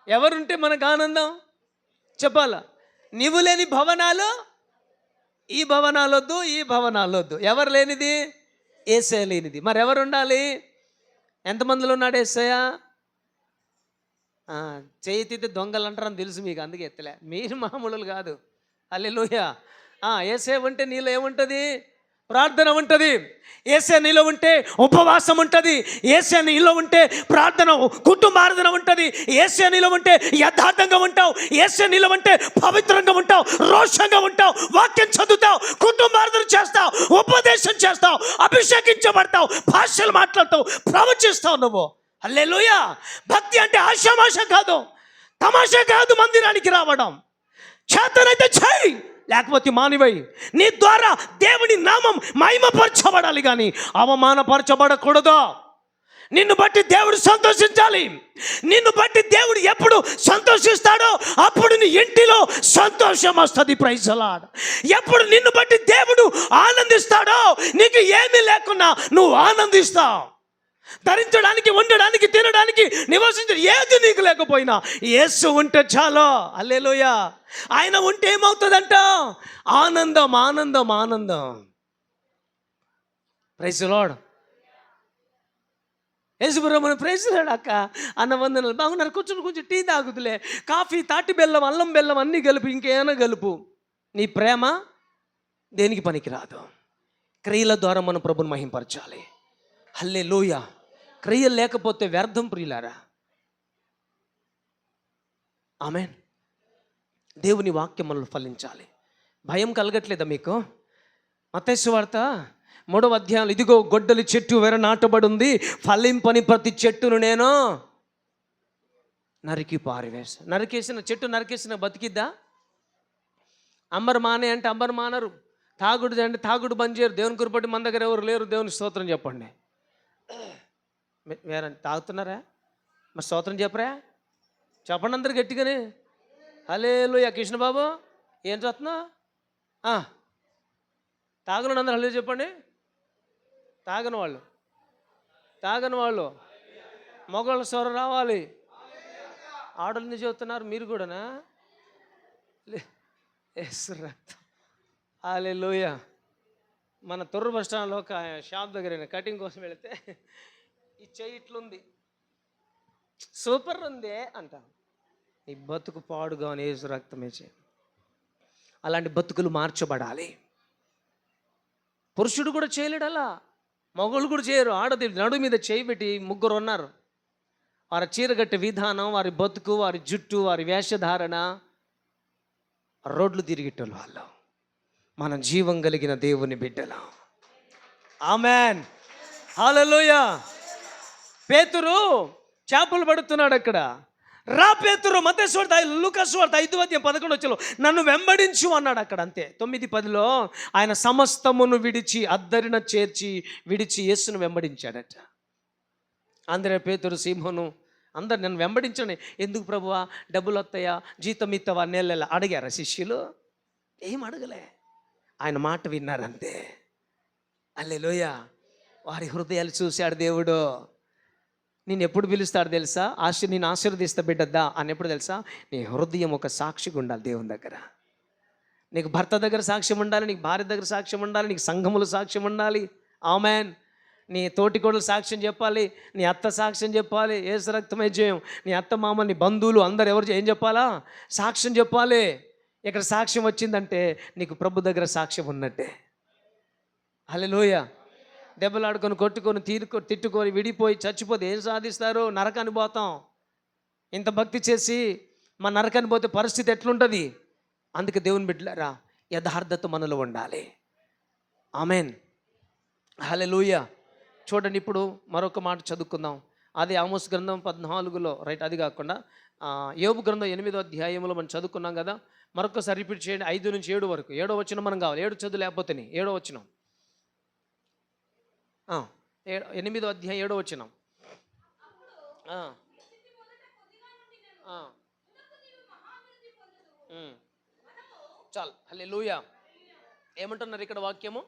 ఎవరుంటే మనకు ఆనందం చెప్పాలా? నీవు లేని భవనాలు, ఈ భవనాలొద్దు, ఈ భవనాలొద్దు. ఎవరు లేనిది? యేసే లేనిది. మరి ఎవరు ఉండాలి? ఎంతమందిలో ఉన్నాడు యేసయ్య? చేతితే దొంగలు అంటారని తెలుసు మీకు, అందుకే ఎత్తలే. మీరు మామూలు కాదు. హల్లెలూయా. యేసయ్య ఉంటే నీలో ఏముంటుంది? ప్రార్థన ఉంటుంది. యేసయ్య నీలో ఉంటే ఉపవాసం ఉంటుంది. యేసయ్య నీలో ఉంటే ప్రార్థన, కుటుంబారాధన ఉంటుంది. యేసయ్య నీలో ఉంటే యథార్థంగా ఉంటావు. యేసయ్య నీలో ఉంటే పవిత్రంగా ఉంటావు, రోషంగా ఉంటావు, వాక్యం చదువుతావు, కుటుంబారాధన చేస్తావు, ఉపదేశం చేస్తావు, అభిషేకించబడతావు, భాషలు మాట్లాడతావు, ప్రవచిస్తావు నువ్వు. హల్లెలూయా. భక్తి అంటే ఆషామాష కాదు, తమాషా కాదు. మందిరానికి రావడం చేతనైతే చేయి, లేకపోతే మానివై. నీ ద్వారా దేవుని నామం మహిమపరచబడాలి కానీ అవమానపరచబడకూడదు. నిన్ను బట్టి దేవుడు సంతోషించాలి. నిన్ను బట్టి దేవుడు ఎప్పుడు సంతోషిస్తాడో అప్పుడు నీ ఇంటిలో సంతోషం వస్తుంది. Praise the lord. ఎప్పుడు నిన్ను బట్టి దేవుడు ఆనందిస్తాడో నీకు ఏమీ లేకున్నా నువ్వు ఆనందిస్తావు. ధరించడానికి, ఉండడానికి, తినడానికి, నివసించడానికి ఏది నీకు లేకపోయినా యేసు ఉంటే చాలు. హల్లెలూయా. ఆయన ఉంటే ఏమవుతుందంట? ఆనందం, ఆనందం, ఆనందం. Praise the lord. యేసుబ్రహ్మను ప్రైజ్ ది లార్డ్. అక్క అన్న వందనాలు, బాగున్నారు, కొంచెం టీ తాగుతులే, కాఫీ, తాటి బెల్లం, అల్లం బెల్లం అన్నీ కలుపు, ఇంకేమైనా కలుపు. నీ ప్రేమ దేనికి పనికిరాదు. క్రియల ద్వారా మనం ప్రభుని మహింపరచాలి. హల్లెలూయా. క్రియలు లేకపోతే వ్యర్థం ప్రియులారా. ఆమేన్. దేవుని వాక్యం మనల్ని ఫలించాలి. భయం కలగట్లేదా మీకు? మత్తయి సువార్త 3వ అధ్యాయం, ఇదిగో గొడ్డలి చెట్టు వెర నాటబడి ఉంది, ఫలింపని ప్రతి చెట్టును నేను నరికి పారివేస్తా. నరికేసిన చెట్టు నరికేసిన బతికిద్దా? అంబరు మానే అంటే అంబరు మానరు, తాగుడు అంటే తాగుడు బంద్ చేయరు. దేవుని కృపటి మన దగ్గర ఎవరు లేరు. దేవుని స్తోత్రం చెప్పండి. వేరే తాగుతున్నారా? మరి స్తోత్రం చెప్పరా? చెప్పండి అందరు గట్టిగానే. హల్లెలూయా. కృష్ణ బాబు ఏం చూస్తున్నావు? తాగను అందరు హల్లెలూయా చెప్పండి. తాగని వాళ్ళు మగవాళ్ళ స్వరం రావాలి. ఆడోళ్ళని చెబుతున్నారు మీరు కూడానా? రక్తం. హల్లెలూయా. మన తొర్రు బస్ స్టాండ్లో ఒక షాప్ దగ్గర కటింగ్ కోసం వెళితే ఈ చెయ్యి ఇట్లుంది, సూపర్ ఉందే అంట. నీ బతుకు పాడుగా యేసు రక్తమే చేయి. అలాంటి బతుకులు మార్చబడాలి. పురుషుడు కూడా చేయలేడు అలా, మగవాళ్ళు కూడా చేయరు. ఆడది నడు మీద చేయి పెట్టి ముగ్గురు ఉన్నారు. వారి చీరగట్టే విధానం, వారి బతుకు, వారి జుట్టు, వారి వేషధారణ, రోడ్లు తిరిగేటోళ్ళు వాళ్ళు. మన జీవం కలిగిన దేవుని బిడ్డలు. ఆమెన్. హల్లెలూయా. పేతురు చేపలు పడుతున్నాడు అక్కడ. రా పేతురు, మత్తయి సువార్త, లూకా సువార్త 5వ అధ్యాయం 11వ వచనంలో నన్ను వెంబడించు అన్నాడు అక్కడ. అంతే. 9:10లో ఆయన సమస్తమును విడిచి, అద్దరిన చేర్చి విడిచి యేసును వెంబడించాడట. అందరే పేతురు, సీమోను అందరు నన్ను వెంబడించండి. ఎందుకు ప్రభువా? డబ్బులు వస్తాయా? జీతం ఇస్తావా? నెలలా అడిగారా శిష్యులు? ఏం అడగలే. ఆయన మాట విన్నారంతే. హల్లెలూయా. వారి హృదయాలు చూశాడు దేవుడు. నేను ఎప్పుడు పిలుస్తాడు తెలుసా? నేను ఆశీర్వదిస్తా బిడ్డద్దా అని ఎప్పుడు తెలుసా? నీ హృదయం ఒక సాక్షిగా ఉండాలి దేవుని దగ్గర. నీకు భర్త దగ్గర సాక్ష్యం ఉండాలి, నీకు భార్య దగ్గర సాక్ష్యం ఉండాలి, నీకు సంఘములు సాక్ష్యం ఉండాలి. ఆమెన్. నీ తోటికోడలు సాక్ష్యం చెప్పాలి, నీ అత్త సాక్ష్యం చెప్పాలి. యేసు రక్తమే జయం. నీ అత్త, మామ, నీ బంధువులు అందరు ఎవరు ఏం చెప్పాలా? సాక్ష్యం చెప్పాలి. ఇక్కడ సాక్ష్యం వచ్చిందంటే నీకు ప్రభు దగ్గర సాక్ష్యం ఉన్నట్టే. హల్లెలూయా. దెబ్బలాడుకొని, కొట్టుకొని, తిట్టుకొని, విడిపోయి చచ్చిపోతే ఏం సాధిస్తారు? నరకాన్ని పోతాం. ఇంత భక్తి చేసి మన నరకాన్ని పోతే పరిస్థితి ఎట్లుంటుంది? అందుకే దేవుని బిడ్డలారా, యథార్థత మనలో ఉండాలి. ఆమెన్. హల్లెలూయా. చూడండి, ఇప్పుడు మరొక మాట చదువుకుందాం. అది ఆమోస్ గ్రంథం 14లో, రైట్? అది కాకుండా యోబు గ్రంథం 8వ అధ్యాయంలో మనం చదువుకున్నాం కదా. మరొకసారి రిపీట్ చేయండి. 5 నుంచి 7 వరకు. 7వ వచనం మనం కావాలి. 7 చదువు లేకపోతే 7వ వచనం. 8వ అధ్యాయం 7వ వచనం. చాలు. హల్లెలూయా. ఏమంటున్నారు ఇక్కడ వాక్యము?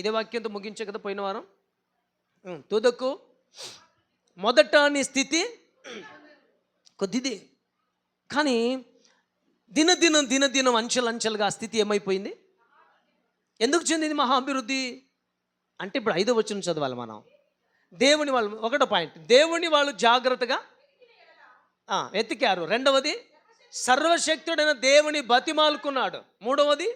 ఇదే వాక్యంతో ముగించే కదా పోయిన వారం. తుదకు మొదట నీ స్థితి కొద్దిది, కానీ దినదినం అంచెలంచెలుగా ఆ స్థితి ఏమైపోయింది? ఎందుకు చెందింది మహా అభివృద్ధి అంటే ఇప్పుడు 5వ వచనం చదవాలి మనం. దేవుని వాళ్ళు, ఒకటో పాయింట్, దేవుని వాళ్ళు జాగ్రత్తగా వెతికారు. రెండవది, సర్వశక్తుడైన దేవుని బతిమాలుకున్నాడు. మూడవది,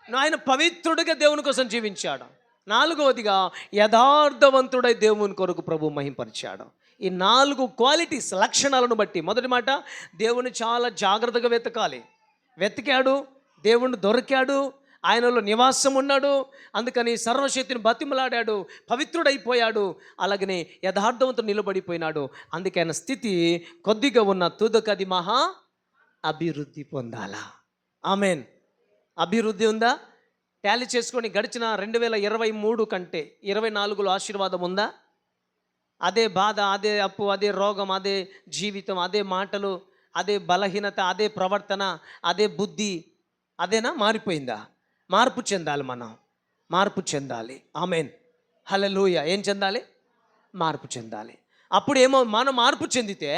ఆయన పవిత్రుడిగా దేవుని కోసం జీవించాడు. నాలుగవదిగా, యథార్థవంతుడై దేవుని కొరకు ప్రభు మహింపరిచాడు. ఈ 4 క్వాలిటీస్, లక్షణాలను బట్టి, మొదటి మాట, దేవుని చాలా జాగ్రత్తగా వెతకాలి. వెతికాడు, దేవుణ్ణి దొరికాడు, ఆయనలో నివాసం ఉన్నాడు, అందుకని సర్వశక్తిని బతిమలాడాడు, పవిత్రుడైపోయాడు, అలాగనే యథార్థవంతుడు నిలబడిపోయినాడు. అందుకే ఆయన స్థితి కొద్దిగా ఉన్న తుదకది మహా అభివృద్ధి పొందాలా. ఆమెన్. అభివృద్ధి ఉందా? టాలీ చేసుకొని గడిచిన 2023 కంటే 24లో ఆశీర్వాదం ఉందా? అదే బాధ, అదే అప్పు, అదే రోగం, అదే జీవితం, అదే మాటలు, అదే బలహీనత, అదే ప్రవర్తన, అదే బుద్ధి, అదేనా? మారిపోయిందా? మార్పు చెందాలి, మనం మార్పు చెందాలి. ఆమెన్. హల్లెలూయా. ఏం చెందాలి? మార్పు చెందాలి. అప్పుడేమో మనం మార్పు చెందితే,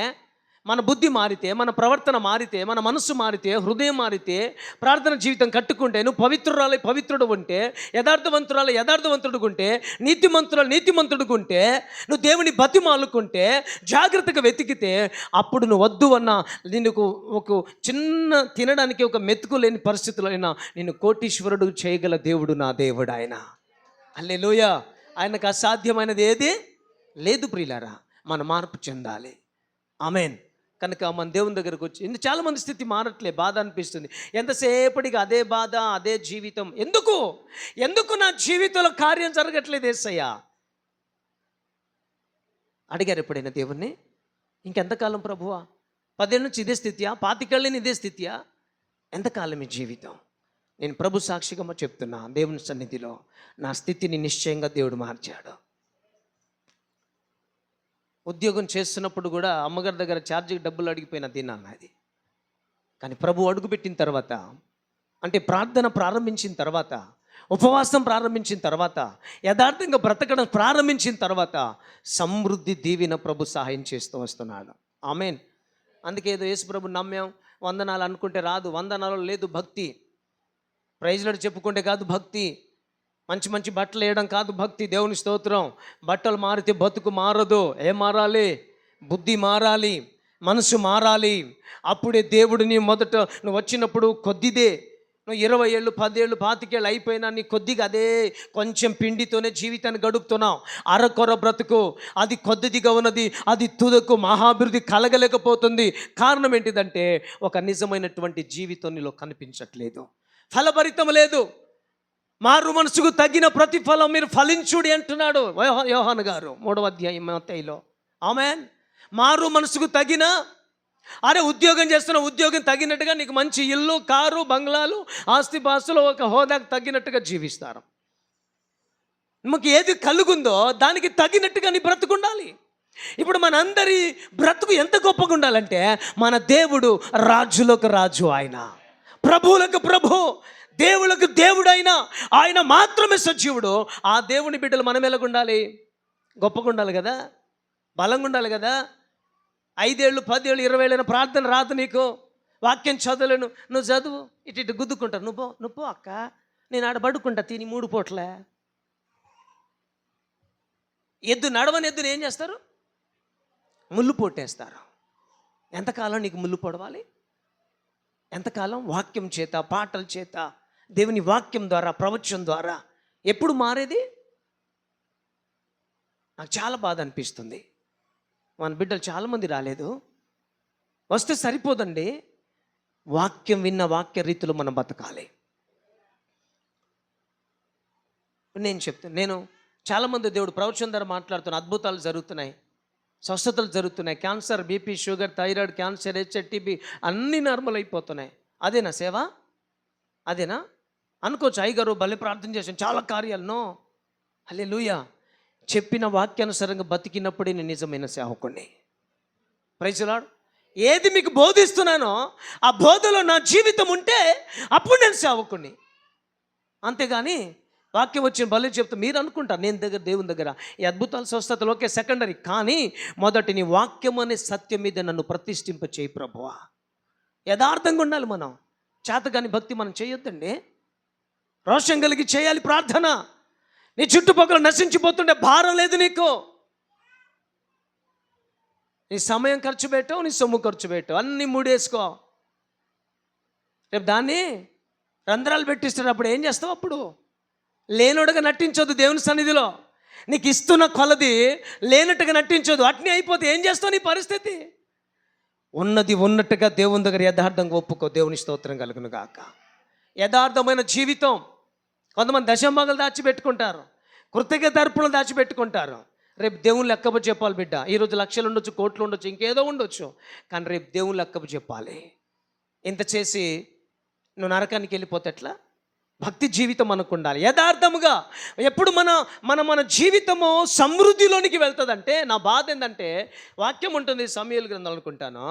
మన బుద్ధి మారితే, మన ప్రవర్తన మారితే, మన మనస్సు మారితే, హృదయం మారితే, ప్రార్థన జీవితం కట్టుకుంటే, నువ్వు పవిత్రురాలు పవిత్రుడు ఉంటే, యథార్థవంతురాలు యథార్థవంతుడు ఉంటే, నీతిమంతురాలు నీతిమంతుడు ఉంటే, నువ్వు దేవుని బతిమాలుకుంటే, జాగ్రత్తగా వెతికితే, అప్పుడు నువ్వు వద్దు అన్న, నీకు ఒక చిన్న తినడానికి ఒక మెతుకు లేని పరిస్థితుల్లో అయినా నేను కోటీశ్వరుడు చేయగల దేవుడు నా దేవుడు ఆయన. హల్లెలూయా. ఆయనకు అసాధ్యమైనది ఏది లేదు. ప్రియులారా, మన మార్పు చెందాలి. ఆమెన్. కనుక మన దేవుని దగ్గరకు వచ్చి, చాలామంది స్థితి మారట్లే, బాధ అనిపిస్తుంది. ఎంతసేపటికి అదే బాధ, అదే జీవితం. ఎందుకు నా జీవితంలో కార్యం జరగట్లేదు యేసయ్యా? అడిగారు ఎప్పుడైనా దేవుణ్ణి? ఇంకెంతకాలం ప్రభువా? 10 ఏళ్ళ నుంచి ఇదే స్థితియా? 25 ఏళ్ళ ఇదే స్థితియా? ఎంతకాలం ఈ జీవితం? నేను ప్రభు సాక్షిగా చెప్తున్నా, దేవుని సన్నిధిలో నా స్థితిని నిశ్చయంగా దేవుడు మార్చాడు. ఉద్యోగం చేస్తున్నప్పుడు కూడా అమ్మగారి దగ్గర ఛార్జీకి డబ్బులు అడిగిపోయిన దినాన్ని అది. కానీ ప్రభు అడుగుపెట్టిన తర్వాత, అంటే ప్రార్థన ప్రారంభించిన తర్వాత, ఉపవాసం ప్రారంభించిన తర్వాత, యథార్థంగా బ్రతకడం ప్రారంభించిన తర్వాత, సమృద్ధి దీవెన ప్రభు సహాయం చేస్తూ వస్తున్నాడు. ఆమెన్. అందుకే ఏదో యేసు ప్రభు నమ్మాం, వందనాలు అనుకుంటే రాదు. వందనాలు లేదు భక్తి. ప్రైజ్లను చెప్పుకుంటే కాదు భక్తి. మంచి మంచి బట్టలు వేయడం కాదు భక్తి. దేవుని స్తోత్రం. బట్టలు మారితే బతుకు మారదు. ఏం మారాలి? బుద్ధి మారాలి, మనసు మారాలి. అప్పుడే దేవుడిని మొదట నువ్వు వచ్చినప్పుడు కొద్దిదే, నువ్వు 20 ఏళ్ళు 10 ఏళ్ళు 25 ఏళ్ళు అయిపోయినా నీ కొద్దిగా అదే కొంచెం పిండితోనే జీవితాన్ని గడుపుతున్నావు. అరకొర బ్రతుకు, అది కొద్దిదిగా ఉన్నది, అది తుదకు మహాభివృద్ధి కలగలేకపోతుంది. కారణం ఏంటిదంటే, ఒక నిజమైనటువంటి జీవితం నీలో కనిపించట్లేదు, ఫలభరితం లేదు. మారు మనసుకు తగిన ప్రతిఫలం మీరు ఫలించుడి అంటున్నాడు యోహాను గారు 3వ అధ్యాయం మత్తయిలో. ఆమెన్. మారు మనసుకు తగిన, అరే ఉద్యోగం చేస్తున్న ఉద్యోగం తగినట్టుగా నీకు మంచి ఇల్లు, కారు, బంగ్లాలు, ఆస్తిపాస్తులు, ఒక హోదాకు తగినట్టుగా జీవిస్తారు. మీకు ఏది కలుగుందో దానికి తగినట్టుగా నీ బ్రతుకుండాలి. ఇప్పుడు మనందరి బ్రతుకు ఎంత గొప్పగా ఉండాలంటే, మన దేవుడు రాజులకు రాజు, ఆయన ప్రభువులకు ప్రభు, దేవులకు దేవుడైనా ఆయన మాత్రమే సజీవుడు. ఆ దేవుని బిడ్డలు మనం ఎలాగుండాలి? గొప్పగా ఉండాలి కదా, బలంగా ఉండాలి కదా. 5 ఏళ్ళు 10 ఏళ్ళు 20 ఏళ్ళైనా ప్రార్థన రాదు నీకు, వాక్యం చదవలేను, నువ్వు చదువు, ఇటు గుద్దుకుంటావు. నువ్వు పో అక్క, నేను ఆడ పడుకుంటా తిని 3 పూట్లే. ఎద్దు నడవని ఎద్దుని ఏం చేస్తారు? ముళ్ళు పొట్టేస్తారు. ఎంతకాలం నీకు ముళ్ళు పొడవాలి? ఎంతకాలం? వాక్యం చేత, పాటల చేత, దేవుని వాక్యం ద్వారా, ప్రవచనం ద్వారా. ఎప్పుడు మారేది? నాకు చాలా బాధ అనిపిస్తుంది. మన బిడ్డలు చాలామంది రాలేదు. వస్తే సరిపోదండి, వాక్యం విన్న వాక్య రీతిలో మనం బతకాలి. నేను చెప్తాను, నేను చాలామంది దేవుడు ప్రవచనం ద్వారా మాట్లాడుతున్న అద్భుతాలు జరుగుతున్నాయి, స్వస్థతలు జరుగుతున్నాయి. Cancer, BP, sugar, thyroid, cancer, హెచ్ఐటిబి అన్నీ నార్మల్ అయిపోతున్నాయి. అదేనా సేవ? అదేనా అనుకోవచ్చు. అయ్యగారు భలే ప్రార్థన చేశాను, చాలా కార్యాలను. హల్లెలూయా. చెప్పిన వాక్యానుసారంగా బతికినప్పుడే నేను నిజమైన సేవకుడిని. Praise the lord. ఏది మీకు బోధిస్తున్నానో ఆ బోధలో నా జీవితం ఉంటే అప్పుడు నేను సేవకుడిని. అంతేగాని వాక్యం వచ్చిన భలే చెప్తా మీరు అనుకుంటారు నేను దేవుని దగ్గర ఈ అద్భుతాలు స్వస్థతలు ఓకే సెకండరీ, కానీ మొదటి నీ వాక్యం అనే సత్యం మీద నన్ను ప్రతిష్ఠింప చేయి ప్రభువా. యథార్థంగా ఉండాలి మనం. చేతగాని భక్తి మనం చేయొద్దండి, రోషం కలిగి చేయాలి ప్రార్థన. నీ చుట్టుపక్కల నశించిపోతుండే భారం లేదు నీకు, నీ సమయం ఖర్చు పెట్టావు, నీ సొమ్ము ఖర్చు పెట్టావు, అన్నీ మూడేసుకో. రేపు దాన్ని రంధ్రాలు పెట్టిస్తాడు. అప్పుడు ఏం చేస్తావు? అప్పుడు లేనోడుగా నటించొద్దు దేవుని సన్నిధిలో. నీకు ఇస్తున్న కొలది లేనట్టుగా నటించొద్దు. అట్నే అయిపోతే ఏం చేస్తావు? నీ పరిస్థితి ఉన్నది ఉన్నట్టుగా దేవుని దగ్గర యథార్థంగా ఒప్పుకో. దేవుని స్తోత్రం కలుగును గాక. యథార్థమైన జీవితం. కొంతమంది దశంభాగాలు దాచిపెట్టుకుంటారు, కృతజ్ఞత అర్పణలు దాచిపెట్టుకుంటారు. రేపు దేవుని లెక్కపు చెప్పాలి బిడ్డ. ఈరోజు లక్షలు ఉండొచ్చు, కోట్లు ఉండొచ్చు, ఇంకేదో ఉండొచ్చు, కానీ రేపు దేవుని లెక్కపు చెప్పాలి. ఇంత చేసి నువ్వు నరకానికి వెళ్ళిపోతే ఎట్లా? భక్తి జీవితం మనకు ఉండాలి యథార్థముగా. ఎప్పుడు మన జీవితము సమృద్ధిలోనికి వెళ్తుందంటే, నా బాధ ఏంటంటే వాక్యం ఉంటుంది సమూయేలు గ్రంథం అనుకుంటాను,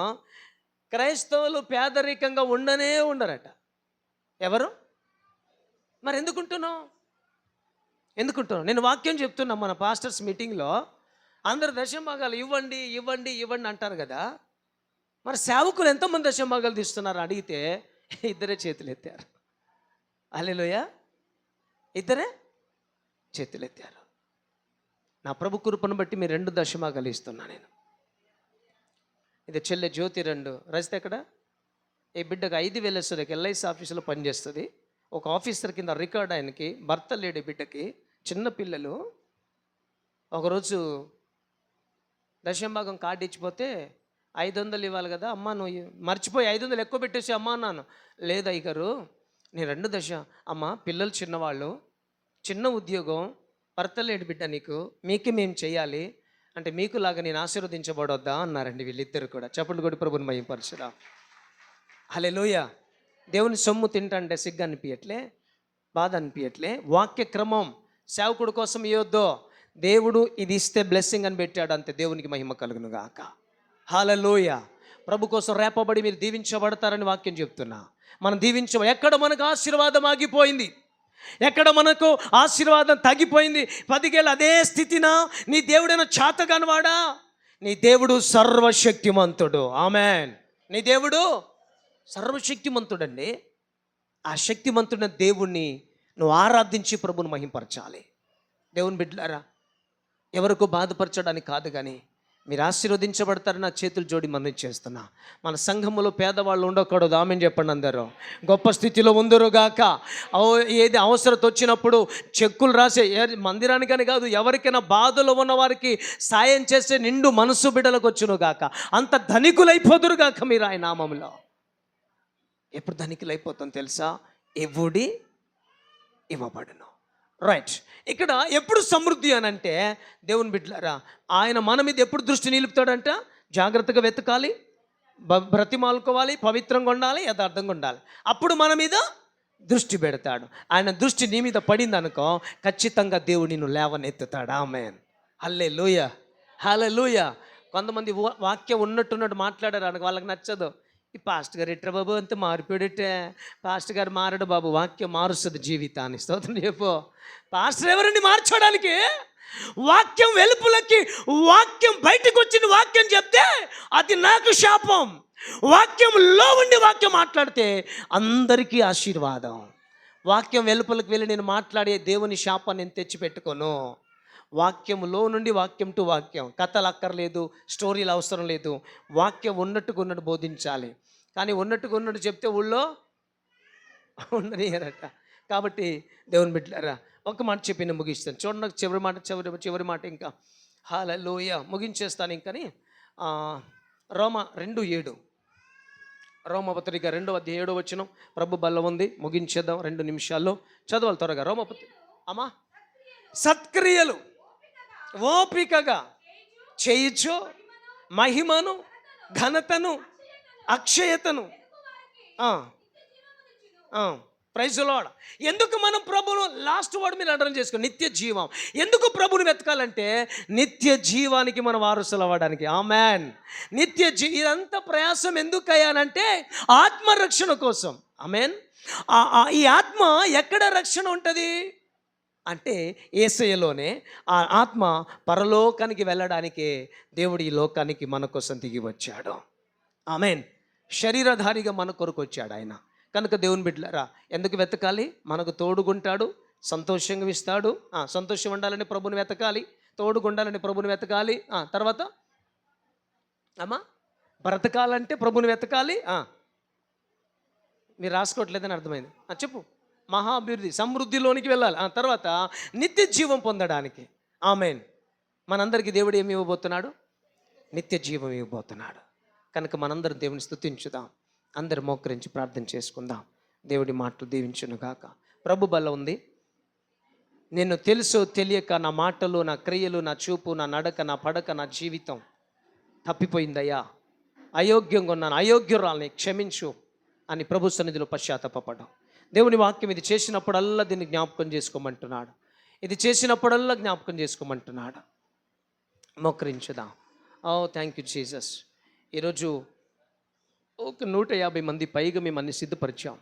క్రైస్తవులు పేదరికంగా ఉండరట. ఎవరు మరి? ఎందుకుంటున్నావు? నేను వాక్యం చెప్తున్నా. మన పాస్టర్స్ మీటింగ్లో అందరు దశంభాగాలు ఇవ్వండి ఇవ్వండి ఇవ్వండి అంటారు కదా. మరి సేవకులు ఎంతమంది దశంభాగాలు తీస్తున్నారు అడిగితే ఇద్దరే చేతులు ఎత్తారు. హల్లెలూయా, ఇద్దరే చేతులు ఎత్తారు. నా ప్రభు కృపను బట్టి మీరు 2 దశంభాగాలు ఇస్తున్నా నేను. ఇది చెల్లె జ్యోతి 2. రజిత ఎక్కడ? ఈ బిడ్డకు 5,000 వస్తుంది. ఎల్ఐసి ఆఫీసులో పనిచేస్తుంది. ఒక ఆఫీసర్ కింద రికార్డ్. ఆయనకి భర్త లేడు, బిడ్డకి చిన్న పిల్లలు. ఒకరోజు దశంభాగం కార్డు ఇచ్చిపోతే 500 ఇవ్వాలి కదా అమ్మ, నువ్వు మర్చిపోయి 500 ఎక్కువ పెట్టేసి అమ్మ అన్నాను. లేదు అయ్యగారు, నేను 2 దశ అమ్మ, పిల్లలు చిన్నవాళ్ళు, చిన్న ఉద్యోగం, భర్త లేడు బిడ్డ, మీకే మేము చేయాలి అంటే మీకులాగా నేను ఆశీర్వదించబడొద్దా అన్నారండి వీళ్ళిద్దరు కూడా. చప్పట్లు కొట్టి ప్రభుని మహిమపరచురా. హల్లెలూయా. దేవుని సొమ్ము తింటంటే సిగ్గు అనిపించట్లే, బాధ అనిపించట్లే. వాక్య క్రమం సేవకుడు కోసం ఇవ్వద్దు. దేవుడు ఇది ఇస్తే బ్లెస్సింగ్ అని పెట్టాడు, అంతే. దేవునికి మహిమ కలుగును గాక. హల్లెలూయా. ప్రభు కోసం రేపబడి మీరు దీవించబడతారని వాక్యం చెప్తున్నా. మనం ఎక్కడ మనకు ఆశీర్వాదం ఆగిపోయింది, ఎక్కడ మనకు ఆశీర్వాదం తగ్గిపోయింది, 10 ఏళ్ళు అదే స్థితినా? నీ దేవుడైనా చాతగానివాడా? నీ దేవుడు సర్వశక్తిమంతుడు. ఆమెన్. నీ దేవుడు సర్వశక్తిమంతుడండి. ఆ శక్తిమంతుడైన దేవుణ్ణి నువ్వు ఆరాధించి ప్రభుని మహింపరచాలి. దేవుని బిడ్డలారా, ఎవరికో బాధపరచడానికి కాదు, కానీ మీరు ఆశీర్వదించబడతారని నా చేతులు జోడి మనం చేస్తున్నా. మన సంఘములో పేదవాళ్ళు ఉండకూడదు. ఆమెను చెప్పండి అందరూ. గొప్ప స్థితిలో ఉందరుగాక. ఏది అవసరత వచ్చినప్పుడు చెక్కులు రాసే మందిరానికని కాదు, ఎవరికైనా బాధలో ఉన్న వారికి సాయం చేసే నిండు మనసు బిడ్డలకు వచ్చును గాక. అంత ధనికులైపోదురు గాక మీరు ఆయన నామములో. ఎప్పుడు ధనికులైపోతాం తెలుసా? ఇవ్వబడును. రైట్. ఇక్కడ ఎప్పుడు సమృద్ధి అని అంటే, దేవుని బిడ్డలారా, ఆయన మన మీద ఎప్పుడు దృష్టి నిలుపుతాడంట? జాగ్రత్తగా వెతకాలి, బ్రతిమాలుకోవాలి, పవిత్రంగా ఉండాలి, యథార్థంగా ఉండాలి. అప్పుడు మన మీద దృష్టి పెడతాడు. ఆయన దృష్టి నీ మీద పడింది అనుకో, ఖచ్చితంగా దేవుడు నిన్ను లేవనెత్తుతాడు. ఆమేన్. హల్లెలూయా, హల్లెలూయా. కొంతమంది వాక్యం ఉన్నట్టున్నట్టు మాట్లాడారు అనుకో, వాళ్ళకి నచ్చదు. ఈ పాస్టర్ గారు ఎట్రా బాబు అంత మారిపోయాడటే, పాస్టర్ గారు మారడు బాబు, వాక్యం మారుస్తుంది జీవితాన్ని. స్తోత్రం చెప్పు. పాస్టర్ ఎవరండి మార్చడానికి? వాక్యం వెలుపులకి, వాక్యం బయటకు వచ్చిన వాక్యం చెప్తే అది నాకు శాపం. వాక్యంలో ఉండి వాక్యం మాట్లాడితే అందరికీ ఆశీర్వాదం. వాక్యం వెలుపులకు వెళ్ళి నేను మాట్లాడే దేవుని శాపాన్ని నేను తెచ్చిపెట్టుకోను. వాక్యంలో నుండి వాక్యం టు వాక్యం. కథలు అక్కర్లేదు, స్టోరీలు అవసరం లేదు. వాక్యం ఉన్నట్టుగా ఉన్నట్టు బోధించాలి. కానీ ఉన్నట్టుగా ఉన్నట్టు చెప్తే ఊళ్ళో ఉండనియరట. కాబట్టి దేవుని బిడ్డలారా, ఒక మాట చెప్పి నేను ముగిస్తాను. చూడండి, చివరి మాట ఇంకా. హల్లెలూయా. ముగించేస్తాను ఇంకని. రోమా 2:7, రోమపత్రిక 2:7 ప్రభు బల్ల ఉంది. ముగించేద్దాం 2 నిమిషాల్లో. చదవాలి త్వరగా. రోమపత్రిక. అమ్మా, సత్క్రియలు ఓపికగా చేయించు, మహిమను, ఘనతను, అక్షయతను. Praise lord. ఎందుకు మనం ప్రభును, లాస్ట్ వర్డ్ మీరు అర్థం చేసుకోండి, నిత్య జీవం. ఎందుకు ప్రభుని వెతకాలంటే నిత్య జీవానికి మనం వారసులు అవ్వడానికి. ఆమెన్. ఇదంతా ప్రయాసం ఎందుకు అయ్యానంటే ఆత్మరక్షణ కోసం. ఆమెన్. ఈ ఆత్మ ఎక్కడ రక్షణ ఉంటుంది అంటే యేసయ్యలోనే. ఆ ఆత్మ పరలోకానికి వెళ్ళడానికే దేవుడు ఈ లోకానికి మన కోసం దిగి వచ్చాడు. ఆమెన్. శరీరధారిగా మన కొరకు వచ్చాడు ఆయన. కనుక దేవుని బిడ్డలారా, ఎందుకు వెతకాలి? మనకు తోడుగుంటాడు, సంతోషంగా ఇస్తాడు. సంతోషం ఉండాలని ప్రభుని వెతకాలి, తోడుగుండాలని ప్రభుని వెతకాలి. తర్వాత అమ్మా, బ్రతకాలంటే ప్రభుని వెతకాలి. మీరు రాసుకోవట్లేదని అర్థమైంది. చెప్పు. మహాభివృద్ధి, సమృద్ధిలోనికి వెళ్ళాలి. తర్వాత నిత్య జీవం పొందడానికి. ఆమేన్. మనందరికీ దేవుడు ఏమి ఇవ్వబోతున్నాడు? నిత్య జీవం ఇవ్వబోతున్నాడు. కనుక మనందరం దేవుని స్తుతించుదాం. అందరు మోకరించి ప్రార్థన చేసుకుందాం. దేవుడి మాటలు దీవించును గాక. ప్రభు బల్ల ఉంది. నేను తెలుసో తెలియక నా మాటలు, నా క్రియలు, నా చూపు, నా నడక, నా పడక, నా జీవితం తప్పిపోయిందయ్యా, అయోగ్యంగా ఉన్నాను, అయోగ్యురాల్ని క్షమించు అని ప్రభు సన్నిధిలో పశ్చాత్తాపపడ్డాం. దేవుని వాక్యం ఇది చేసినప్పుడల్లా దీన్ని జ్ఞాపకం చేసుకోమంటున్నాడు. ఇది చేసినప్పుడల్లా జ్ఞాపకం చేసుకోమంటున్నాడు. మోకరించుదాం. Thank you Jesus. ఈరోజు ఒక 150 మంది పైగా మేము అన్ని సిద్ధపరిచాం.